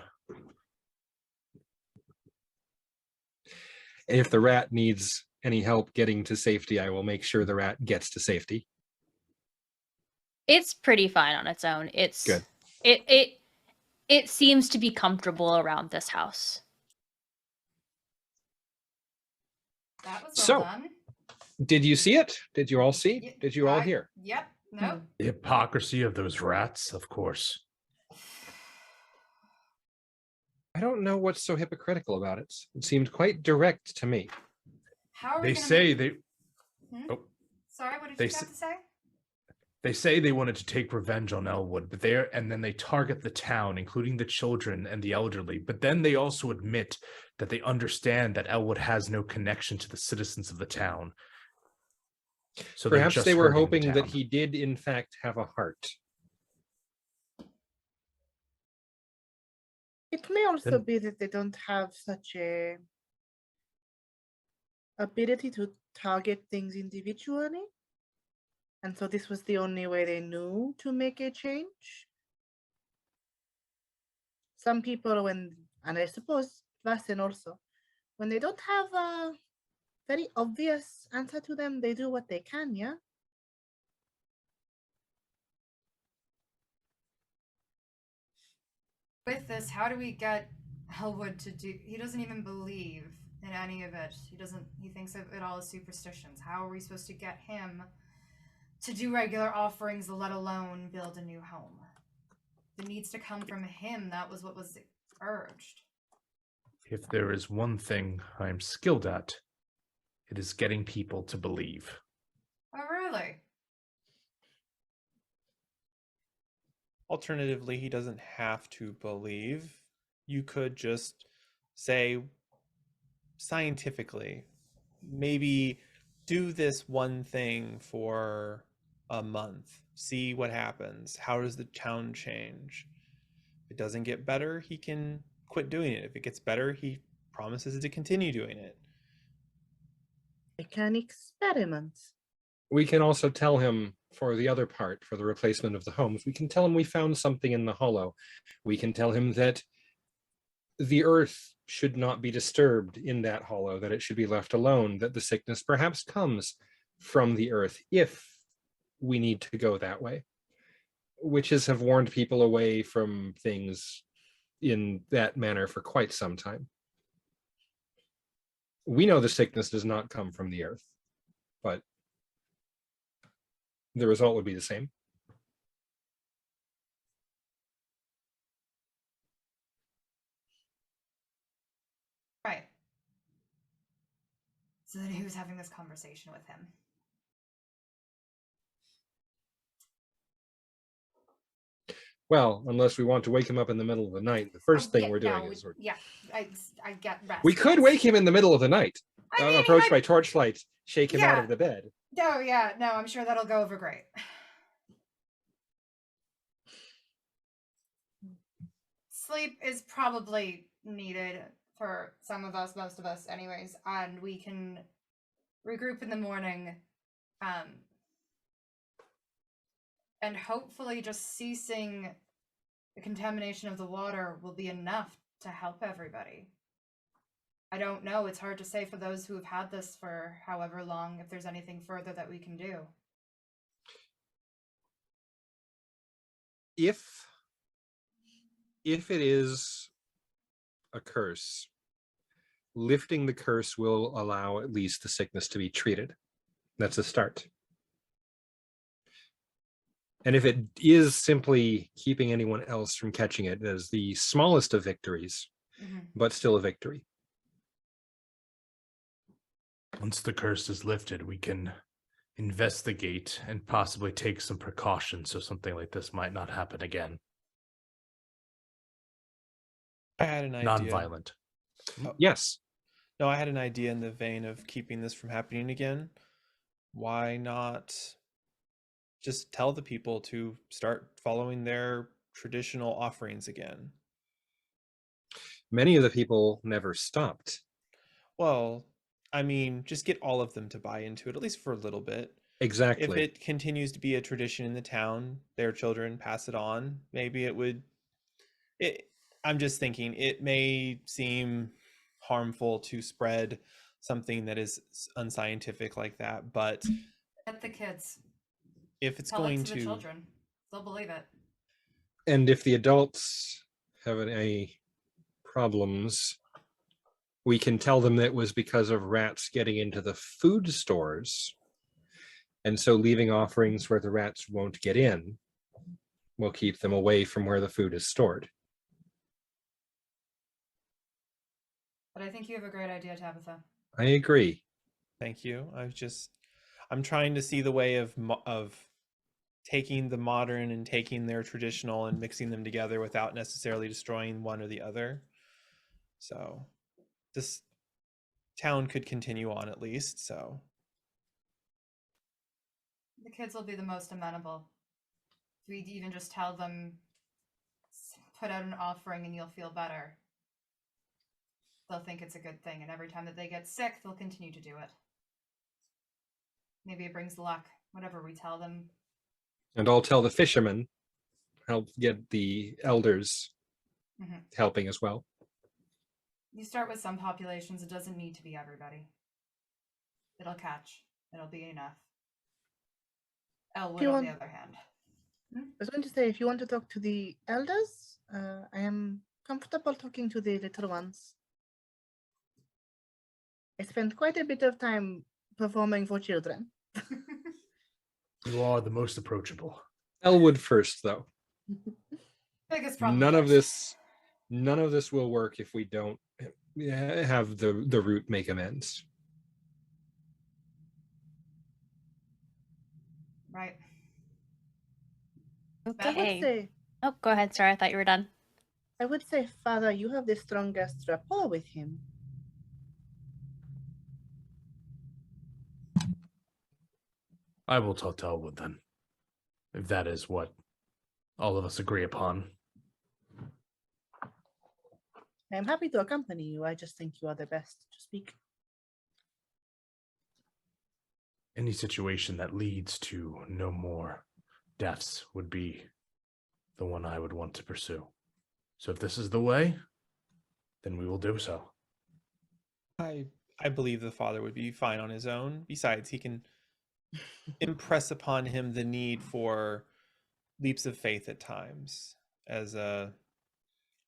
If the rat needs any help getting to safety, I will make sure the rat gets to safety. It's pretty fine on its own. It's good. It seems to be comfortable around this house. That was So, well done. Did you see it? Did you all see? Did you all hear? Yep. No. The hypocrisy of those rats, of course. I don't know what's so hypocritical about it. It seemed quite direct to me. How are They we gonna say make... they. Hmm? Oh, Sorry, what did they you s- have to say? they say they wanted to take revenge on Elwood, but and then they target the town, including the children and the elderly. But then they also admit that they understand that Elwood has no connection to the citizens of the town. So they're Perhaps just they were hurting the hoping that town. he did, in fact, have a heart. It may also Then- be that they don't have such a ability to target things individually. And so this was the only way they knew to make a change. Some people, and I suppose Vaesen also, when they don't have a very obvious answer to them, they do what they can, yeah? With this, how do we get Elwood to do... He doesn't even believe in any of it. He thinks of it all as superstitions. How are we supposed to get him to do regular offerings, let alone build a new home? It needs to come from him. That was what was urged. If there is one thing I'm skilled at, it is getting people to believe. Oh, really? Alternatively, he doesn't have to believe. You could just say scientifically, maybe do this one thing for a month, see what happens. How does the town change? If it doesn't get better, he can quit doing it. If it gets better, he promises to continue doing it. They can experiment. We can also tell him, for the other part, for the replacement of the homes, we can tell him we found something in the hollow. We can tell him that the earth should not be disturbed in that hollow, that it should be left alone, that the sickness perhaps comes from the earth if we need to go that way. Witches have warned people away from things in that manner for quite some time. We know the sickness does not come from the earth, but the result would be the same. Right. So then who's having this conversation with him? Well, unless we want to wake him up in the middle of the night, the first thing we're doing is I get rest. we could wake him in the middle of the night, I mean, approach he by might... torchlight, shake him out Yeah. of the bed. Oh, yeah. No, I'm sure that'll go over great. Sleep is probably needed for some of us, most of us anyways, and we can regroup in the morning. And hopefully just ceasing the contamination of the water will be enough to help everybody. I don't know. It's hard to say for those who have had this for however long, if there's anything further that we can do. If it is a curse, lifting the curse will allow at least the sickness to be treated. That's a start. And if it is simply keeping anyone else from catching it, as the smallest of victories, but still a victory. Once the curse is lifted, we can investigate and possibly take some precautions so something like this might not happen again. I had an idea. Non-violent. Yes. No, I had an idea in the vein of keeping this from happening again. Why not just tell the people to start following their traditional offerings again? Many of the people never stopped. Well, I mean, just get all of them to buy into it, at least for a little bit. If Exactly. it continues to be a tradition in the town, their children pass it on, maybe it would I'm just thinking it may seem harmful to spread something that is unscientific like that, but Get the kids. if it's Tell going it to the to children. They'll believe it. And if the adults have any problems, we can tell them that it was because of rats getting into the food stores. And so leaving offerings where the rats won't get in will keep them away from where the food is stored. But I think you have a great idea, Tabitha. I agree. Thank you. I'm trying to see the way of taking the modern and taking their traditional and mixing them together without necessarily destroying one or the other. So this town could continue on at least. So The kids will be the most amenable. If we even just tell them, put out an offering and you'll feel better, they'll think it's a good thing. And every time that they get sick, they'll continue to do it. Maybe it brings luck, whatever we tell them. And I'll tell the fishermen, help get the elders helping as well. You start with some populations, it doesn't need to be everybody. It'll catch. It'll be enough. Elwood, on the other hand. I was going to say, if you want to talk to the elders, I am comfortable talking to the little ones. I spent quite a bit of time performing for children. You are the most approachable. Elwood first, though. Biggest problem. None of first. this will work if we don't have the root make amends. Right. I would Okay. say, Oh, go ahead. Sorry, I thought you were done. Father, you have the strongest rapport with him. I will talk to Elwood then, if that is what all of us agree upon. I am happy to accompany you. I just think you are the best to speak. Any situation that leads to no more deaths would be the one I would want to pursue. So if this is the way, then we will do so. I believe the father would be fine on his own. Besides, he can impress upon him the need for leaps of faith at times. As a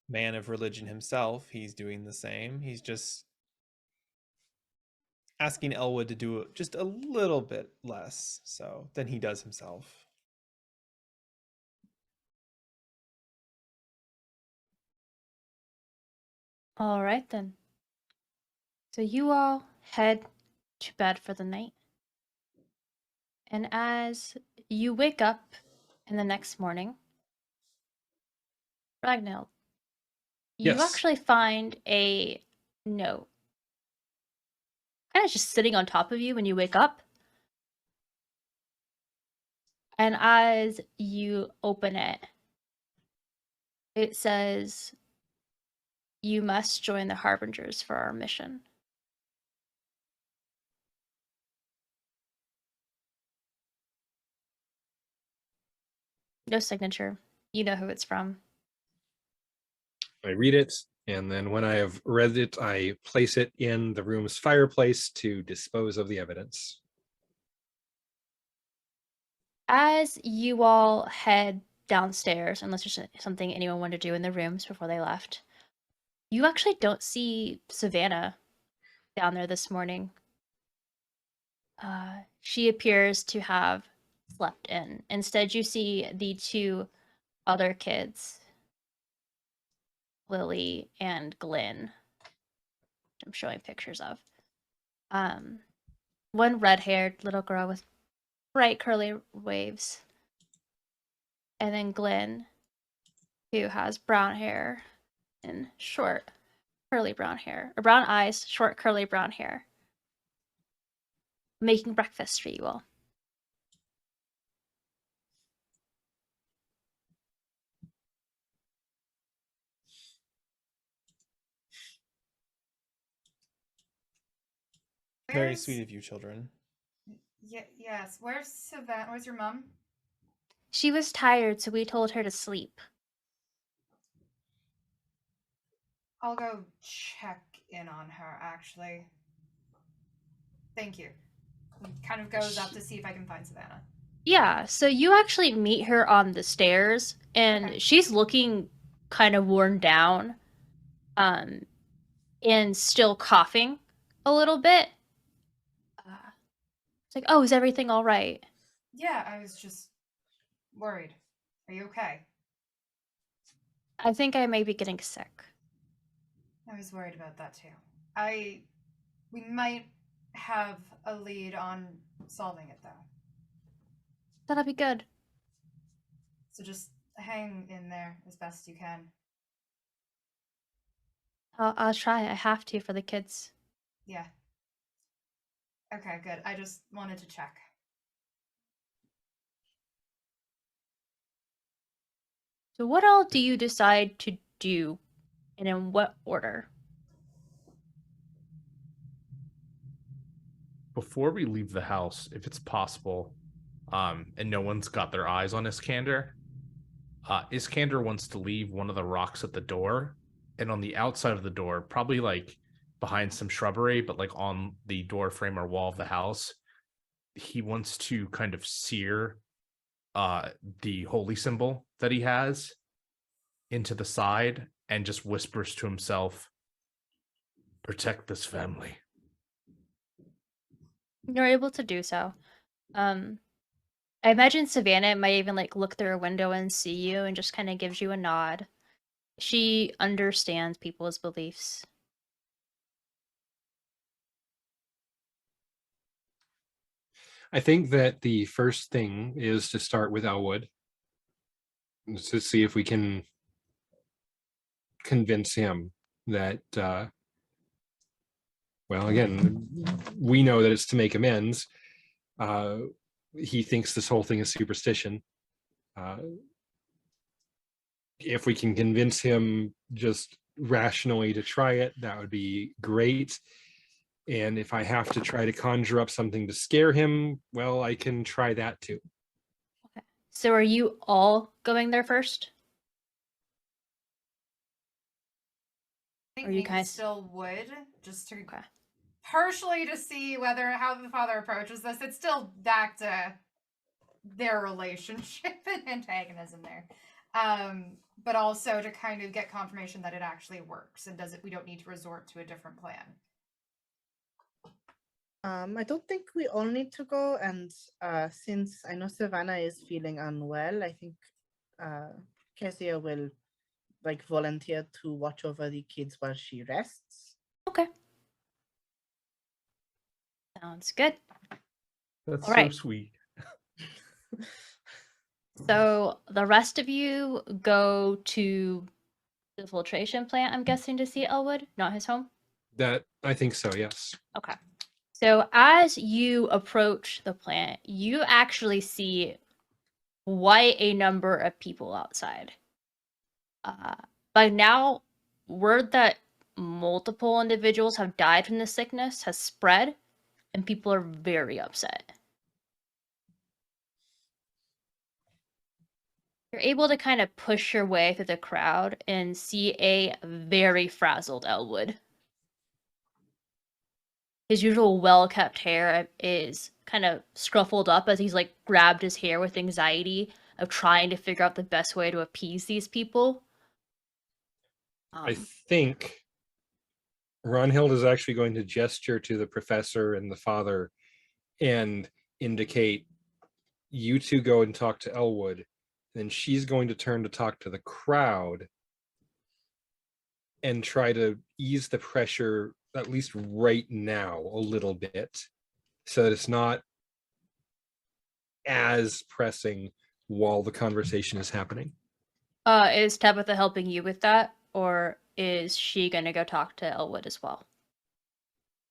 man of religion himself, he's doing the same. He's just asking Elwood to do just a little bit less so than he does himself. All right, then. So you all head to bed for the night. And as you wake up in the next morning, Ragnhild, you Yes. actually find a note kind of just sitting on top of you when you wake up. And as you open it, it says, "You must join the Harbingers for our mission." No signature. You know who it's from. I read it, and then when I have read it, I place it in the room's fireplace to dispose of the evidence. As you all head downstairs, unless there's something anyone wanted to do in the rooms before they left, you actually don't see Savannah down there this morning. She appears to have slept in. Instead, you see the two other kids, Lily and Glenn, which I'm showing pictures of. one red-haired little girl with bright curly waves. And then Glenn, who has brown hair and short curly brown hair. Or brown eyes, short curly brown hair. Making breakfast for you all. Very Where's- sweet of you, children. Yes. Where's Savannah? Where's your mom? She was tired, so we told her to sleep. I'll go check in on her, actually. Thank you. He kind of goes up to see if I can find Savannah. Yeah, so you actually meet her on the stairs, and Okay. she's looking kind of worn down, and still coughing a little bit. It's like, oh, is everything all right? Yeah, I was just worried. Are you okay? I think I may be getting sick. I was worried about that too. We might have a lead on solving it though. That'll be good. So just hang in there as best you can. I'll try. I have to for the kids. Yeah. Okay, good. I just wanted to check. So what all do you decide to do, and in what order? Before we leave the house, if it's possible, and no one's got their eyes on Iskander, Iskander wants to leave one of the rocks at the door, and on the outside of the door, probably like behind some shrubbery, but like on the door frame or wall of the house, he wants to kind of sear the holy symbol that he has into the side and just whispers to himself, "Protect this family." You're able to do so. I imagine Savannah might even like look through a window and see you and just kind of gives you a nod. She understands people's beliefs. I think that the first thing is to start with Elwood, to see if we can convince him that, well, again, we know that it's to make amends. He thinks this whole thing is superstition. If we can convince him just rationally to try it, that would be great. And if I have to try to conjure up something to scare him, well, I can try that too. So are you all going there first? I think Or you Nick guys- still would, just to Okay. partially to see how the father approaches this. It's still back to their relationship and antagonism there. But also to kind of get confirmation that it actually works and we don't need to resort to a different plan. I don't think we all need to go, and since I know Savannah is feeling unwell, I think Kezia will like volunteer to watch over the kids while she rests. Okay. Sounds good. That's All right. so sweet. So the rest of you go to the filtration plant, I'm guessing, to see Elwood, not his home? That, I think so, yes. Okay. So as you approach the plant, you actually see quite a number of people outside. By now, word that multiple individuals have died from the sickness has spread, and people are very upset. You're able to kind of push your way through the crowd and see a very frazzled Elwood. His usual well-kept hair is kind of scruffled up as he's like grabbed his hair with anxiety of trying to figure out the best way to appease these people. I think Ronhild is actually going to gesture to the professor and the father and indicate, you two go and talk to Elwood. Then she's going to turn to talk to the crowd and try to ease the pressure, at least right now, a little bit. so that it's not as pressing while the conversation is happening. Is Tabitha helping you with that, or is she gonna go talk to Elwood as well?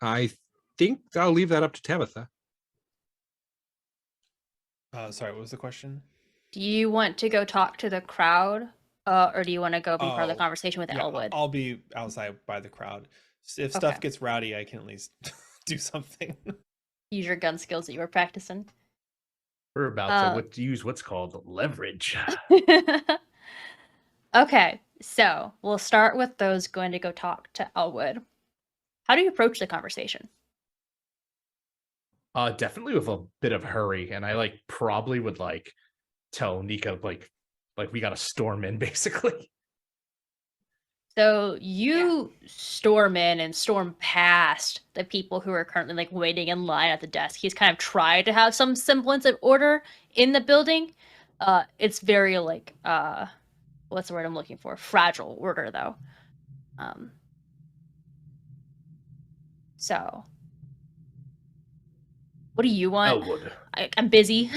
I think I'll leave that up to Tabitha. Sorry, what was the question? Do you want to go talk to the crowd, or do you want to go be part of the Oh, conversation with yeah, Elwood? I'll be outside by the crowd. If Okay. stuff gets rowdy, I can at least do something. Use your gun skills that you were practicing. We're about to use what's called leverage. Okay, so we'll start with those going to go talk to Elwood. How do you approach the conversation? Definitely with a bit of hurry, and I probably would tell Nika like we got to storm in basically. So you storm in and storm past the people who are currently waiting in line at the desk. He's kind of tried to have some semblance of order in the building. It's very what's the word I'm looking for? Fragile order though. So what do you want? Elwood, I'm busy.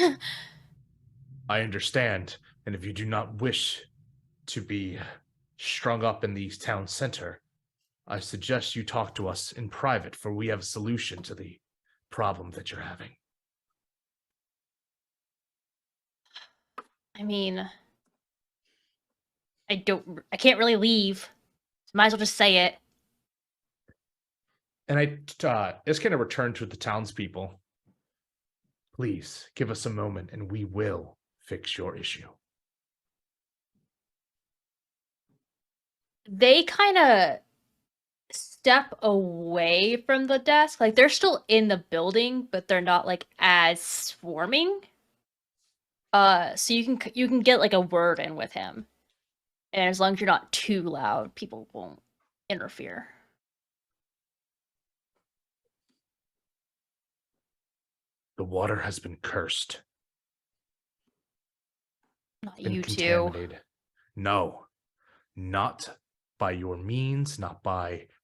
I understand, and if you do not wish to be strung up in the town center, I suggest you talk to us in private, for we have a solution to the problem that you're having. I mean, I can't really leave. Might as well just say it. And I just kind of return to the townspeople. Please give us a moment, and we will fix your issue. They kind of step away from the desk. They're still in the building, but they're not as swarming. So you can get a word in with him. And as long as you're not too loud, people won't interfere. The water has been cursed. Not Been you two. contaminated. No, not by your means,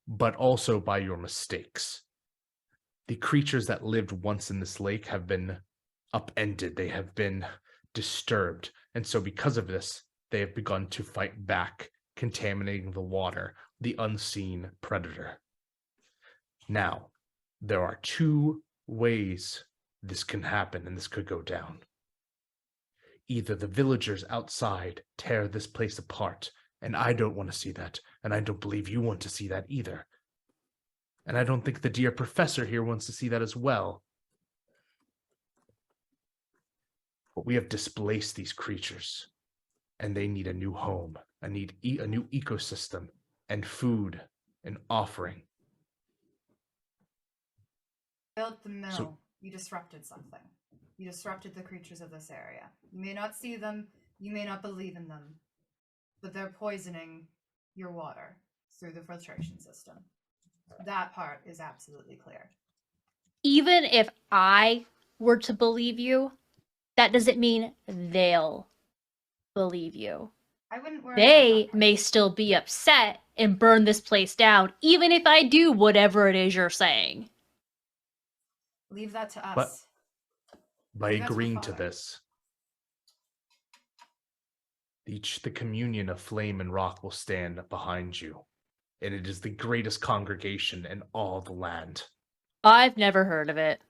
but also by your mistakes. The creatures that lived once in this lake have been upended. They have been disturbed. And so because of this, they have begun to fight back, contaminating the water, the unseen predator. Now, there are two ways this can happen and this could go down. Either the villagers outside tear this place apart, and I don't want to see that, and I don't believe you want to see that either. And I don't think the dear professor here wants to see that as well. But we have displaced these creatures, and they need a new home, a new ecosystem, and food, and offering. Built the mill. So- You disrupted something. You disrupted the creatures of this area. You may not see them, you may not believe in them, but they're poisoning your water through the filtration system. That part is absolutely clear. Even if I were to believe you, that doesn't mean they'll believe you. I wouldn't worry They about that may still be upset and burn this place down, even if I do whatever it is you're saying. Leave that to us. But by Leave that the agreeing to Father. this, the communion of flame and rock will stand behind you, and it is the greatest congregation in all the land. I've never heard of it.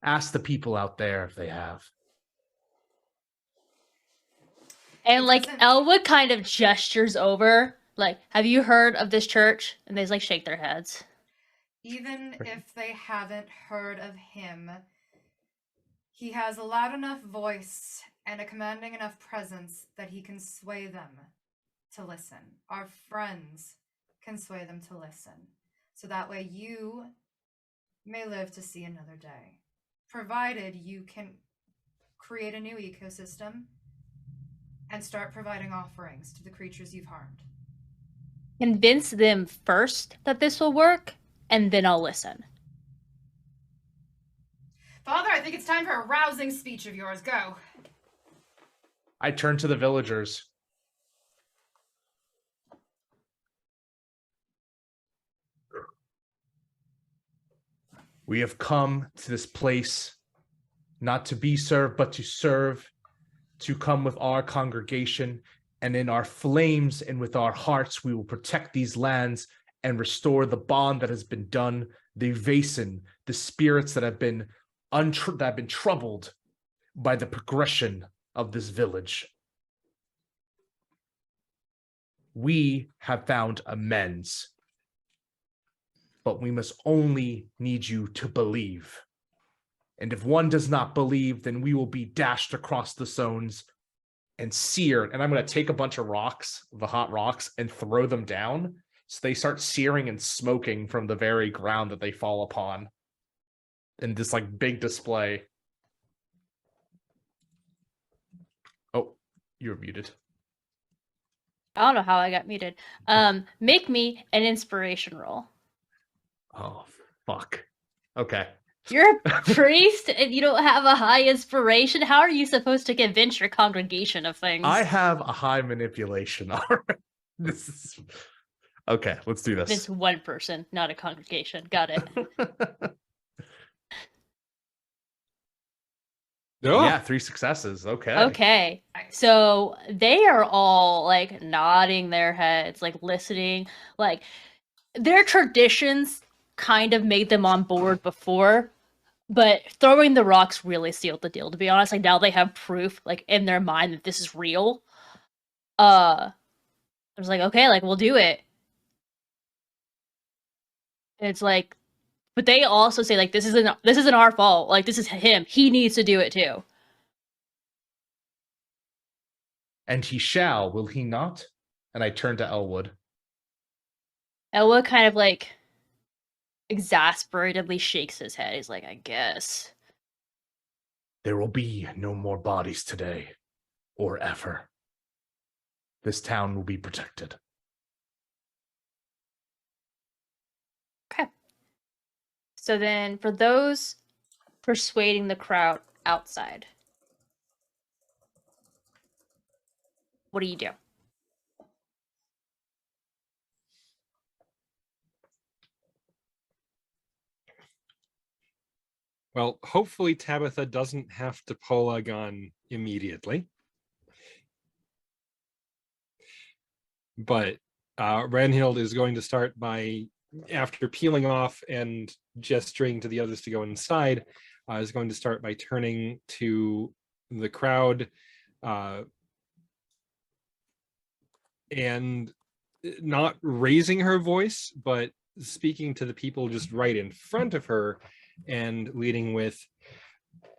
Ask the people out there if they have. And It doesn't- Elwood kind of gestures over, have you heard of this church? And they shake their heads. Even if they haven't heard of him, he has a loud enough voice and a commanding enough presence that he can sway them to listen. Our friends can sway them to listen. So that way you may live to see another day. Provided you can create a new ecosystem and start providing offerings to the creatures you've harmed. Convince them first that this will work, and then I'll listen. Father, I think it's time for a rousing speech of yours. Go. I turn to the villagers. We have come to this place not to be served, but to serve, to come with our congregation, and in our flames and with our hearts, we will protect these lands and restore the bond that has been done, the Vaesen, the spirits that have been troubled by the progression of this village. We have found amends, but we must only need you to believe. And if one does not believe, then we will be dashed across the zones and seared. And I'm going to take a bunch of rocks, the hot rocks, and throw them down. So they start searing and smoking from the very ground that they fall upon. In this like big display. Oh, you're muted. I don't know how I got muted. Make me an inspiration roll. Oh, fuck. Okay. You're a priest and you don't have a high inspiration. How are you supposed to convince your congregation of things? I have a high manipulation. All right. This is okay. Let's do this. It's one person, not a congregation. Got it. Oh, Yeah, 3 successes. Okay. Okay. So they are all like nodding their heads, like listening. Like their traditions kind of made them on board before, but throwing the rocks really sealed the deal, to be honest. Like now they have proof like in their mind that this is real. I was like, okay, like we'll do it. It's like, but they also say like this isn't our fault. Like this is him. He needs to do it too. And he shall, will he not? And I turn to Elwood. Elwood kind of like exasperatedly shakes his head. He's like, I guess. There will be no more bodies today, or ever. This town will be protected. Okay. So then for those persuading the crowd outside, what do you do? well, hopefully Tabitha doesn't have to pull a gun immediately. But Ranhild is going to start by, after peeling off and gesturing to the others to go inside, is going to start by turning to the crowd and not raising her voice, but speaking to the people just right in front of her and leading with,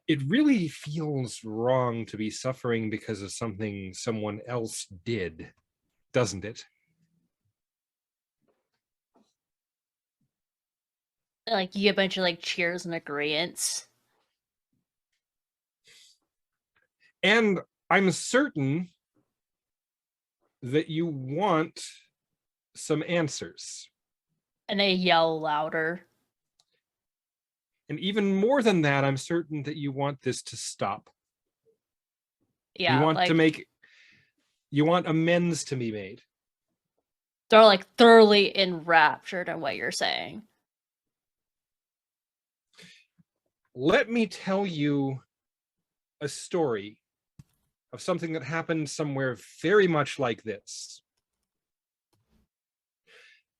it really feels wrong to be suffering because of something someone else did, doesn't it? Like you get a bunch of like cheers and agreeance. And I'm certain that you want some answers. And they yell louder. And even more than that, I'm certain that you want this to stop. Yeah, You want like, you want amends to be made. they're like thoroughly enraptured in what you're saying. Let me tell you a story of something that happened somewhere very much like this.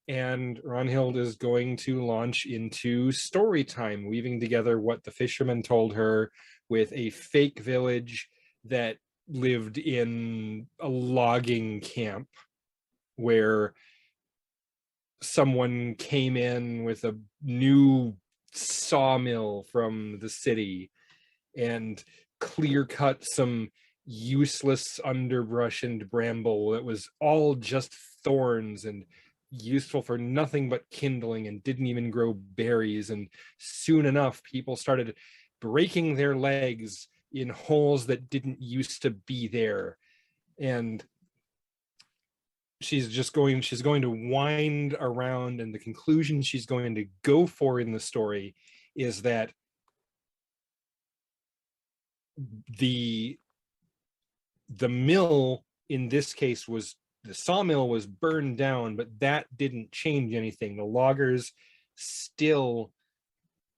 And Ronhild is going to launch into story time, weaving together what the fisherman told her with a fake village that lived in a logging camp where someone came in with a new sawmill from the city and clear cut some useless underbrush and bramble that was all just thorns and useful for nothing but kindling and didn't even grow berries. And soon enough, people started breaking their legs in holes that didn't used to be there. And she's going to wind around, and the conclusion she's going to go for in the story is that the mill in this case was, the sawmill was burned down, but that didn't change anything. The loggers still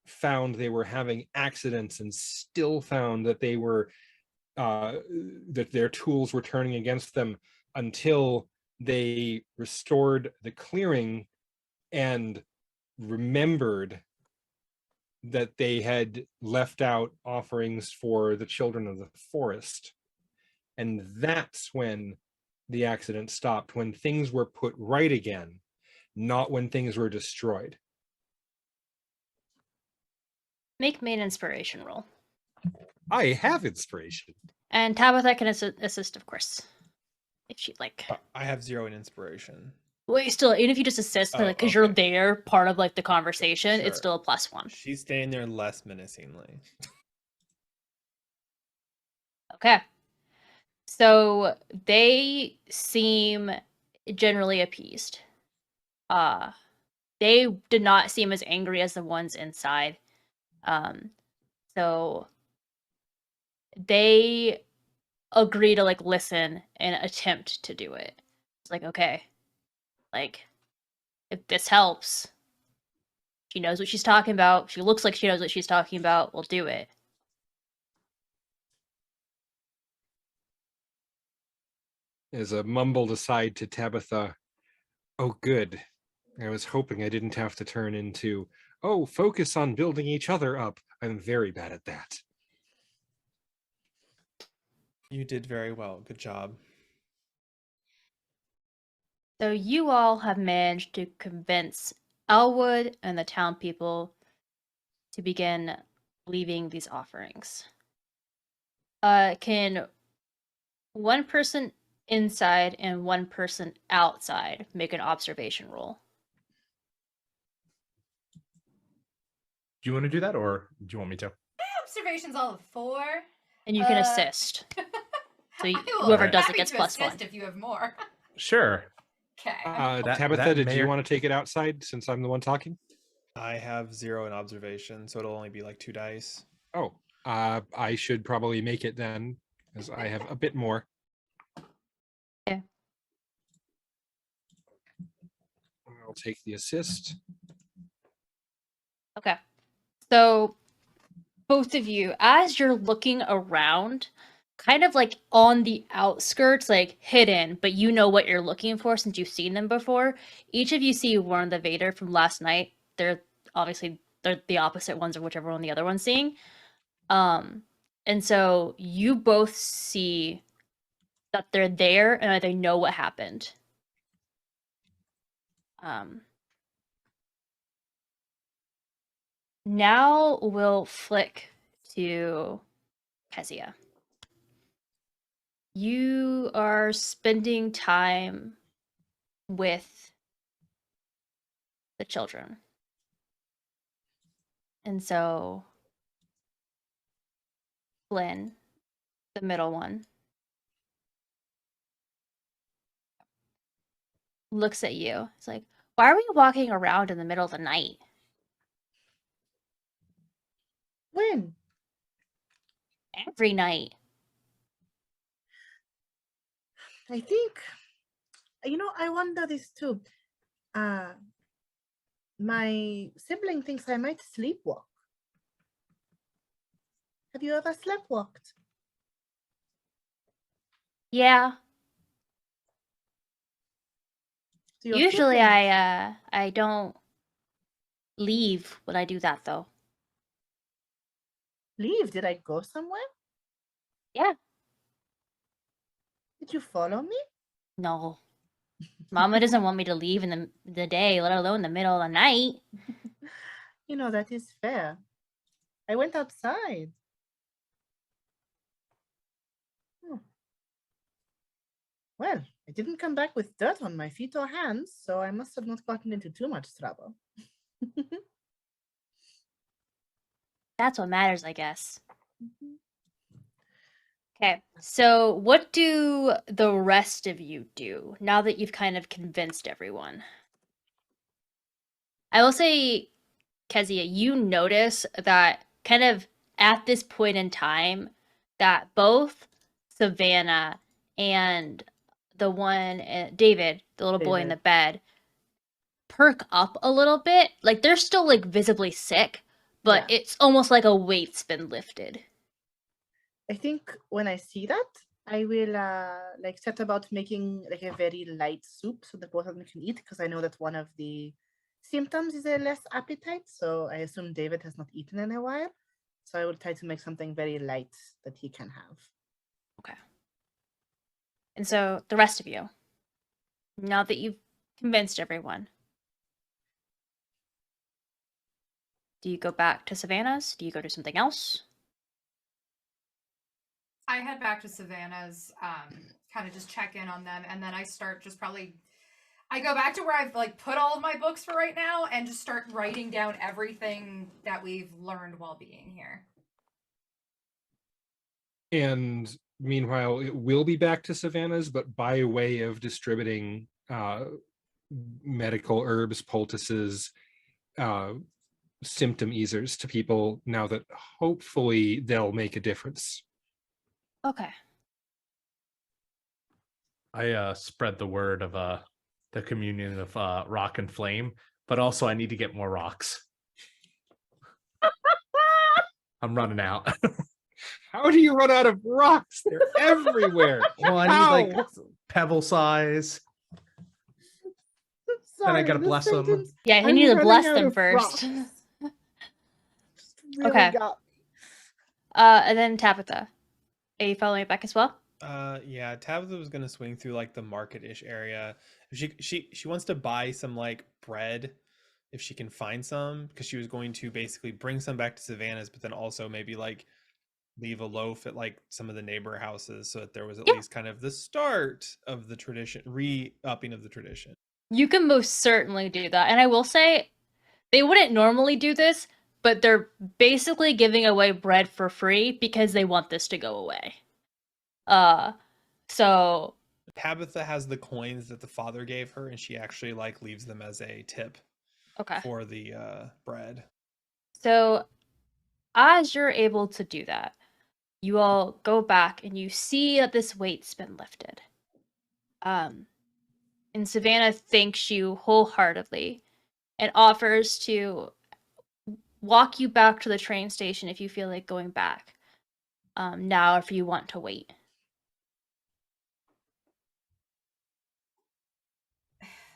found they were having accidents and still found that they were that their tools were turning against them until they restored the clearing and remembered that they had left out offerings for the children of the forest. And that's when the accident stopped, when things were put right again, not when things were destroyed. Make me an inspiration roll. I have inspiration. And Tabitha can assist, of course, if she'd like. I have 0 in inspiration. Wait, still, even if you just assist, Oh, because you're okay. there, part of like the conversation, Sure. it's still a +1. She's standing there less menacingly. Okay. So they seem generally appeased. They did not seem as angry as the ones inside. So they agree to like listen and attempt to do it. It's like, okay, like if this helps, she knows what she's talking about. She looks like she knows what she's talking about. We'll do it. As a mumbled aside to Tabitha, oh good, I was hoping I didn't have to turn into, oh, focus on building each other up. I'm very bad at that. You did very well. Good job. So you all have managed to convince Elwood and the town people to begin leaving these offerings. Can one person inside and one person outside make an observation roll? Do you want to do that, or do you want me to? Observations all of 4. And you can assist. So I will whoever be does it happy gets to +1. assist if you have more. Sure. Okay. Tabitha, that did may you or- want to take it outside since I'm the one talking? I have 0 in observation, so it'll only be like 2 dice. Oh, I should probably make it then, as I have a bit more. Yeah. I'll take the assist. Okay. So both of you, as you're looking around, kind of like on the outskirts, like hidden, but you know what you're looking for since you've seen them before. Each of you see one of the Vader from last night. They're the opposite ones of whichever one the other one's seeing. And so you both see that they're there and that they know what happened. Now we'll flick to Kezia. You are spending time with the children. And so Flynn, the middle one, looks at you. It's like, why are we walking around in the middle of the night? When? Every night. I think, I wonder this too. My sibling thinks I might sleepwalk. Have you ever sleptwalked? Yeah. To your Usually siblings? I don't leave when I do that though. Leave? Did I go somewhere? Yeah. Did you follow me? No. Mama doesn't want me to leave in the day, let alone the middle of the night. That is fair. I went outside. Well, I didn't come back with dirt on my feet or hands, so I must have not gotten into too much trouble. That's what matters, I guess. Okay, so what do the rest of you do now that you've kind of convinced everyone? I will say, Kezia, you notice that kind of at this point in time that both Savannah and the one, David, the little boy in the David. bed, perk up a little bit. Like they're still like visibly sick, but Yeah. it's almost like a weight's been lifted. I think when I see that, I will like set about making like a very light soup so that both of them can eat, because I know that one of the symptoms is a less appetite. So I assume David has not eaten in a while. So I will try to make something very light that he can have. Okay. And so the rest of you, now that you've convinced everyone, do you go back to Savannah's? Do you go do something else? I head back to Savannah's, kind of just check in on them, and then I start just I go back to where I've like put all of my books for right now and just start writing down everything that we've learned while being here. And meanwhile, it will be back to Savannah's, but by way of distributing medical herbs, poultices, symptom easers to people now that hopefully they'll make a difference. Okay. I spread the word of the communion of rock and flame, but also I need to get more rocks. I'm running out. How do you run out of rocks? They're everywhere. Well, I need like pebble size. Then I gotta this bless them. sentence, Yeah, you I'm need to running bless out them of first. rocks. Really Okay. got- And then Tabitha. Are you following it back as well? Yeah, Tabitha was gonna swing through like the market-ish area. She wants to buy some like bread if she can find some, because she was going to basically bring some back to Savannah's, but then also maybe like leave a loaf at like some of the neighbor houses so that there was at Yeah. least kind of the start of the tradition, re-upping of the tradition. You can most certainly do that. And I will say, they wouldn't normally do this, but they're basically giving away bread for free because they want this to go away. So Tabitha has the coins that the father gave her, and she actually like leaves them as a tip okay. for the bread. So as you're able to do that, you all go back and you see that this weight's been lifted. And Savannah thanks you wholeheartedly and offers to walk you back to the train station if you feel like going back. Now, if you want to wait.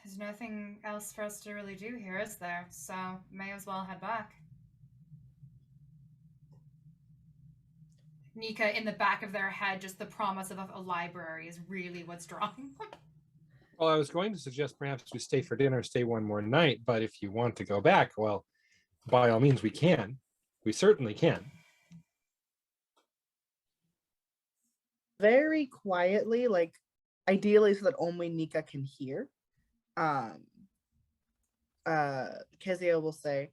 There's nothing else for us to really do here, is there? So may as well head back. Nika, in the back of their head, just the promise of a library is really what's drawing them. Well, I was going to suggest perhaps we stay for dinner, stay one more night, but if you want to go back, well, by all means we can. We certainly can. Very quietly, like ideally so that only Nika can hear. Kezia will say,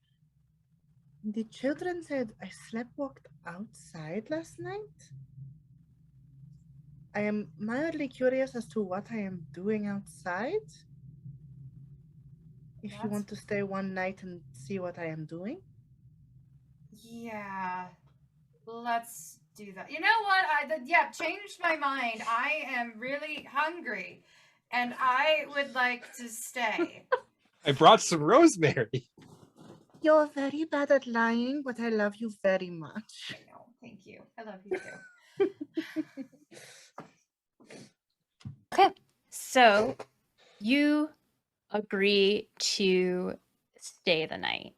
the children said I sleepwalked outside last night. I am mildly curious as to what I am doing outside. If you want to stay one night and see what I am doing. Yeah, let's do that. You know what? Changed my mind. I am really hungry, and I would like to stay. I brought some rosemary. You're very bad at lying, but I love you very much. I know. Thank you. I love you too. Okay. So you agree to stay the night.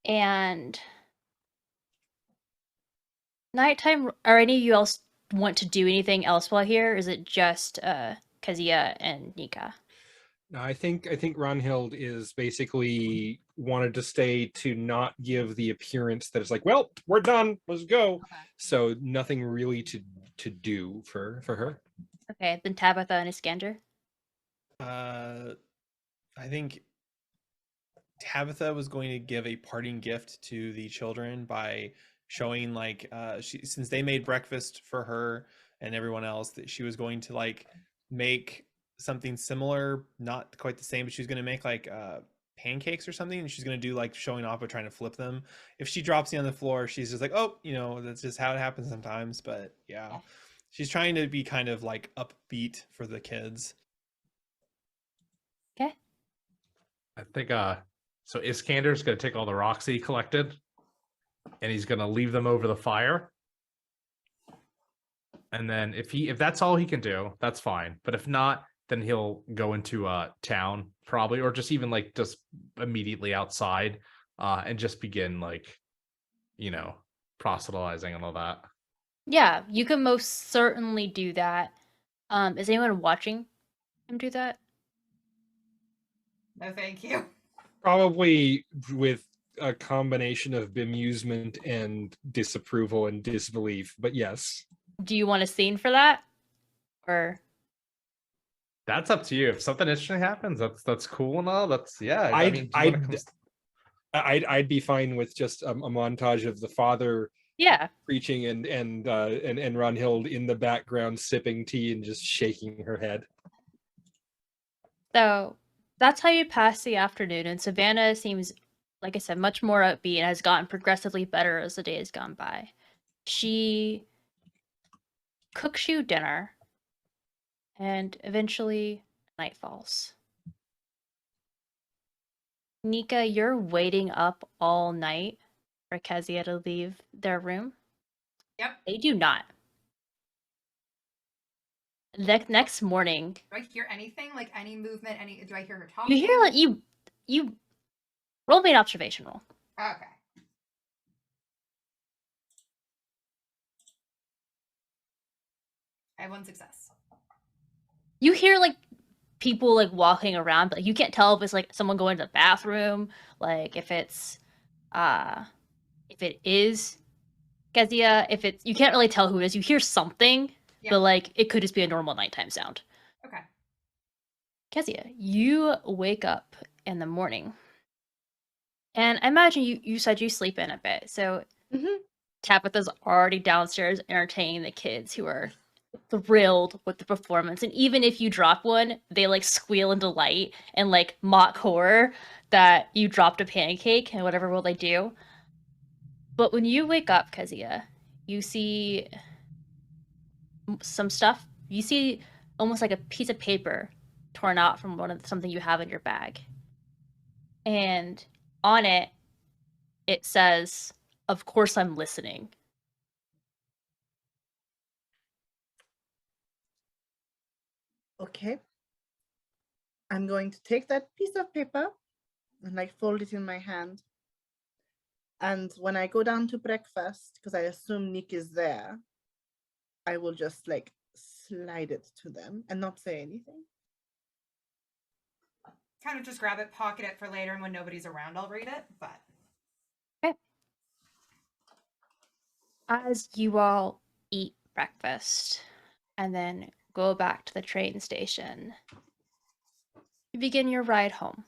And nighttime, are any of you else want to do anything else while here? Or is it just Kezia and Nika? No, I think Ronhild is basically wanted to stay to not give the appearance that it's like, well, we're done, let's go. Okay. So nothing really to do for her. Okay, then Tabitha and Iskander. I think Tabitha was going to give a parting gift to the children by showing like since they made breakfast for her and everyone else, that she was going to like make something similar, not quite the same, but she was going to make like pancakes or something, and she's going to do like showing off by trying to flip them. If she drops you on the floor, she's just like, oh, that's just how it happens sometimes. But yeah, she's trying to be kind of like upbeat for the kids. Okay. I think So Iskander's going to take all the rocks that he collected, and he's going to leave them over the fire. And then if that's all he can do, that's fine. But if not, then he'll go into town probably, or just even like just immediately outside, and just begin like, proselytizing and all that. Yeah, you can most certainly do that. Is anyone watching him do that? No, thank you. Probably with a combination of bemusement and disapproval and disbelief, but yes. Do you want a scene for that? Or That's up to you. If something interesting happens, that's cool and all. That's yeah. I I'd- mean, do you wanna I'd- come- I'd be fine with just a montage of the father yeah, preaching and Runhild in the background sipping tea and just shaking her head. so that's how you pass the afternoon. And Savannah seems, like I said, much more upbeat and has gotten progressively better as the day has gone by. She cooks you dinner, and eventually night falls. Nika, you're waiting up all night for Kezia to leave their room. Yep. They do not. Next morning, Do I hear anything? Like any movement? Do I hear her talking? you hear like you roll me an observation roll. Okay. I have 1 success. You hear like people like walking around, but like, you can't tell if it's like someone going to the bathroom, like if it is Kezia, you can't really tell who it is. You hear something, Yeah. but like it could just be a normal nighttime sound. Okay. Kezia, you wake up in the morning. And I imagine you said you sleep in a bit. So Mhm. Tabitha's already downstairs entertaining the kids who are thrilled with the performance. And even if you drop one, they like squeal in delight and like mock horror that you dropped a pancake and whatever will they do. But when you wake up, Kezia, you see some stuff. You see almost like a piece of paper torn out from something you have in your bag. And on it, it says, "Of course I'm listening." Okay. I'm going to take that piece of paper and like fold it in my hand. And when I go down to breakfast, because I assume Nick is there, I will just like slide it to them and not say anything. Kind of just grab it, pocket it for later, and when nobody's around, I'll read it. But As you all eat breakfast and then go back to the train station, you begin your ride home.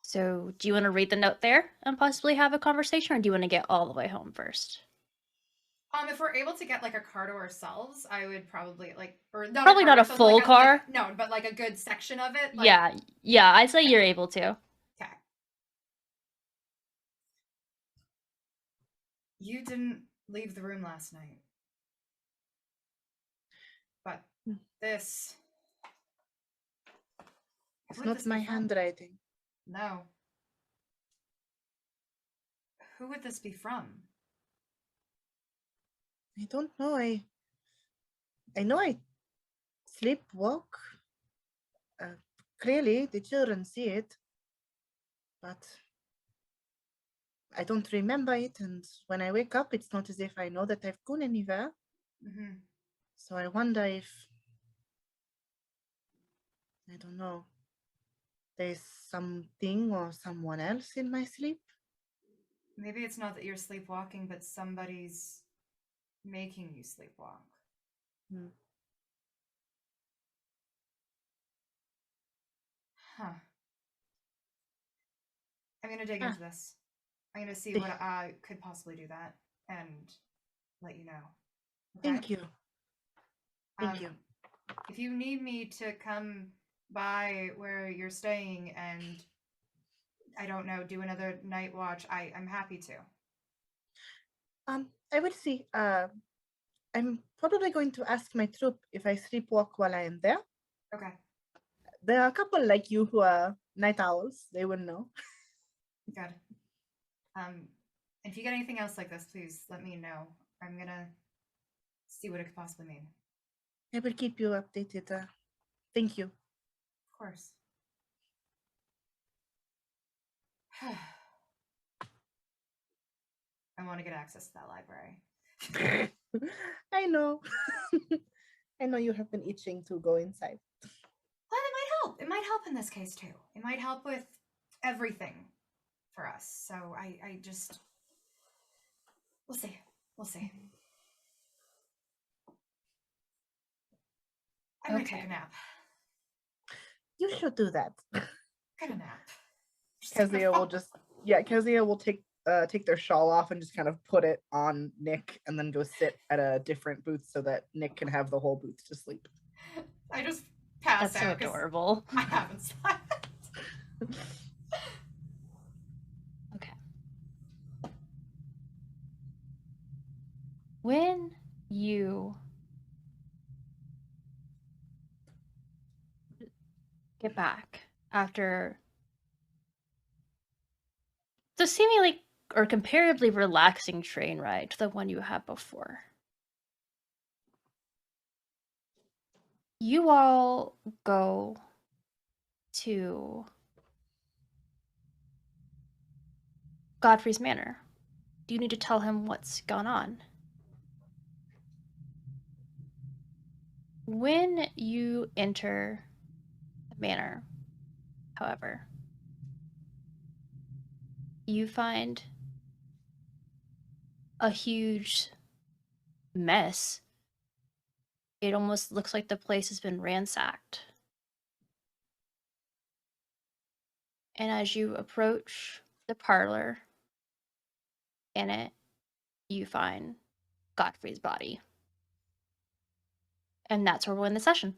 So, do you want to read the note there and possibly have a conversation, or do you want to get all the way home first? if we're able to get like a car to ourselves, I would probably like, or not Probably a car not a to ourselves, full like car. no, but like a good section of it. Like, Yeah, I'd say you're able to. Okay. You didn't leave the room last night, but this. It's Who would not this be my from? handwriting. No. Who would this be from? I don't know. I know I sleepwalk. Clearly, the children see it, but I don't remember it. And when I wake up, it's not as if I know that I've gone anywhere. Mm-hmm. So I wonder if, I don't know, there's something or someone else in my sleep. Maybe it's not that you're sleepwalking, but somebody's making you sleepwalk. Hmm. Huh. I'm gonna dig into this. I'm gonna see Dig. what I could possibly do that and let you know. Thank you. Thank Um, you. If you need me to come by where you're staying and I don't know, do another night watch, I'm happy to. I will see. I'm probably going to ask my troop if I sleepwalk while I am there. Okay. There are a couple like you who are night owls. They will know. Good. If you get anything else like this, please let me know. I'm gonna see what it could possibly mean. I will keep you updated. Thank you. Of course. I want to get access to that library. I know. I know you have been itching to go inside. Well, it might help. It might help in this case too. It might help with everything for us. So I just, we'll see. We'll see. I'm gonna take a nap. You should do that. Get a nap. Just take my Kezia will phone. just Kezia will take their shawl off and just kind of put it on Nick and then go sit at a different booth so that Nick can have the whole booth to sleep. I just passed That's so out 'cause adorable. I haven't slept. Okay. When you get back after the seemingly or comparatively relaxing train ride to the one you had before, you all go to Godfrey's manor. Do you need to tell him what's gone on? When you enter the manor, however, you find a huge mess. It almost looks like the place has been ransacked. And as you approach the parlor, in it, you find Godfrey's body. And that's where we'll end the session.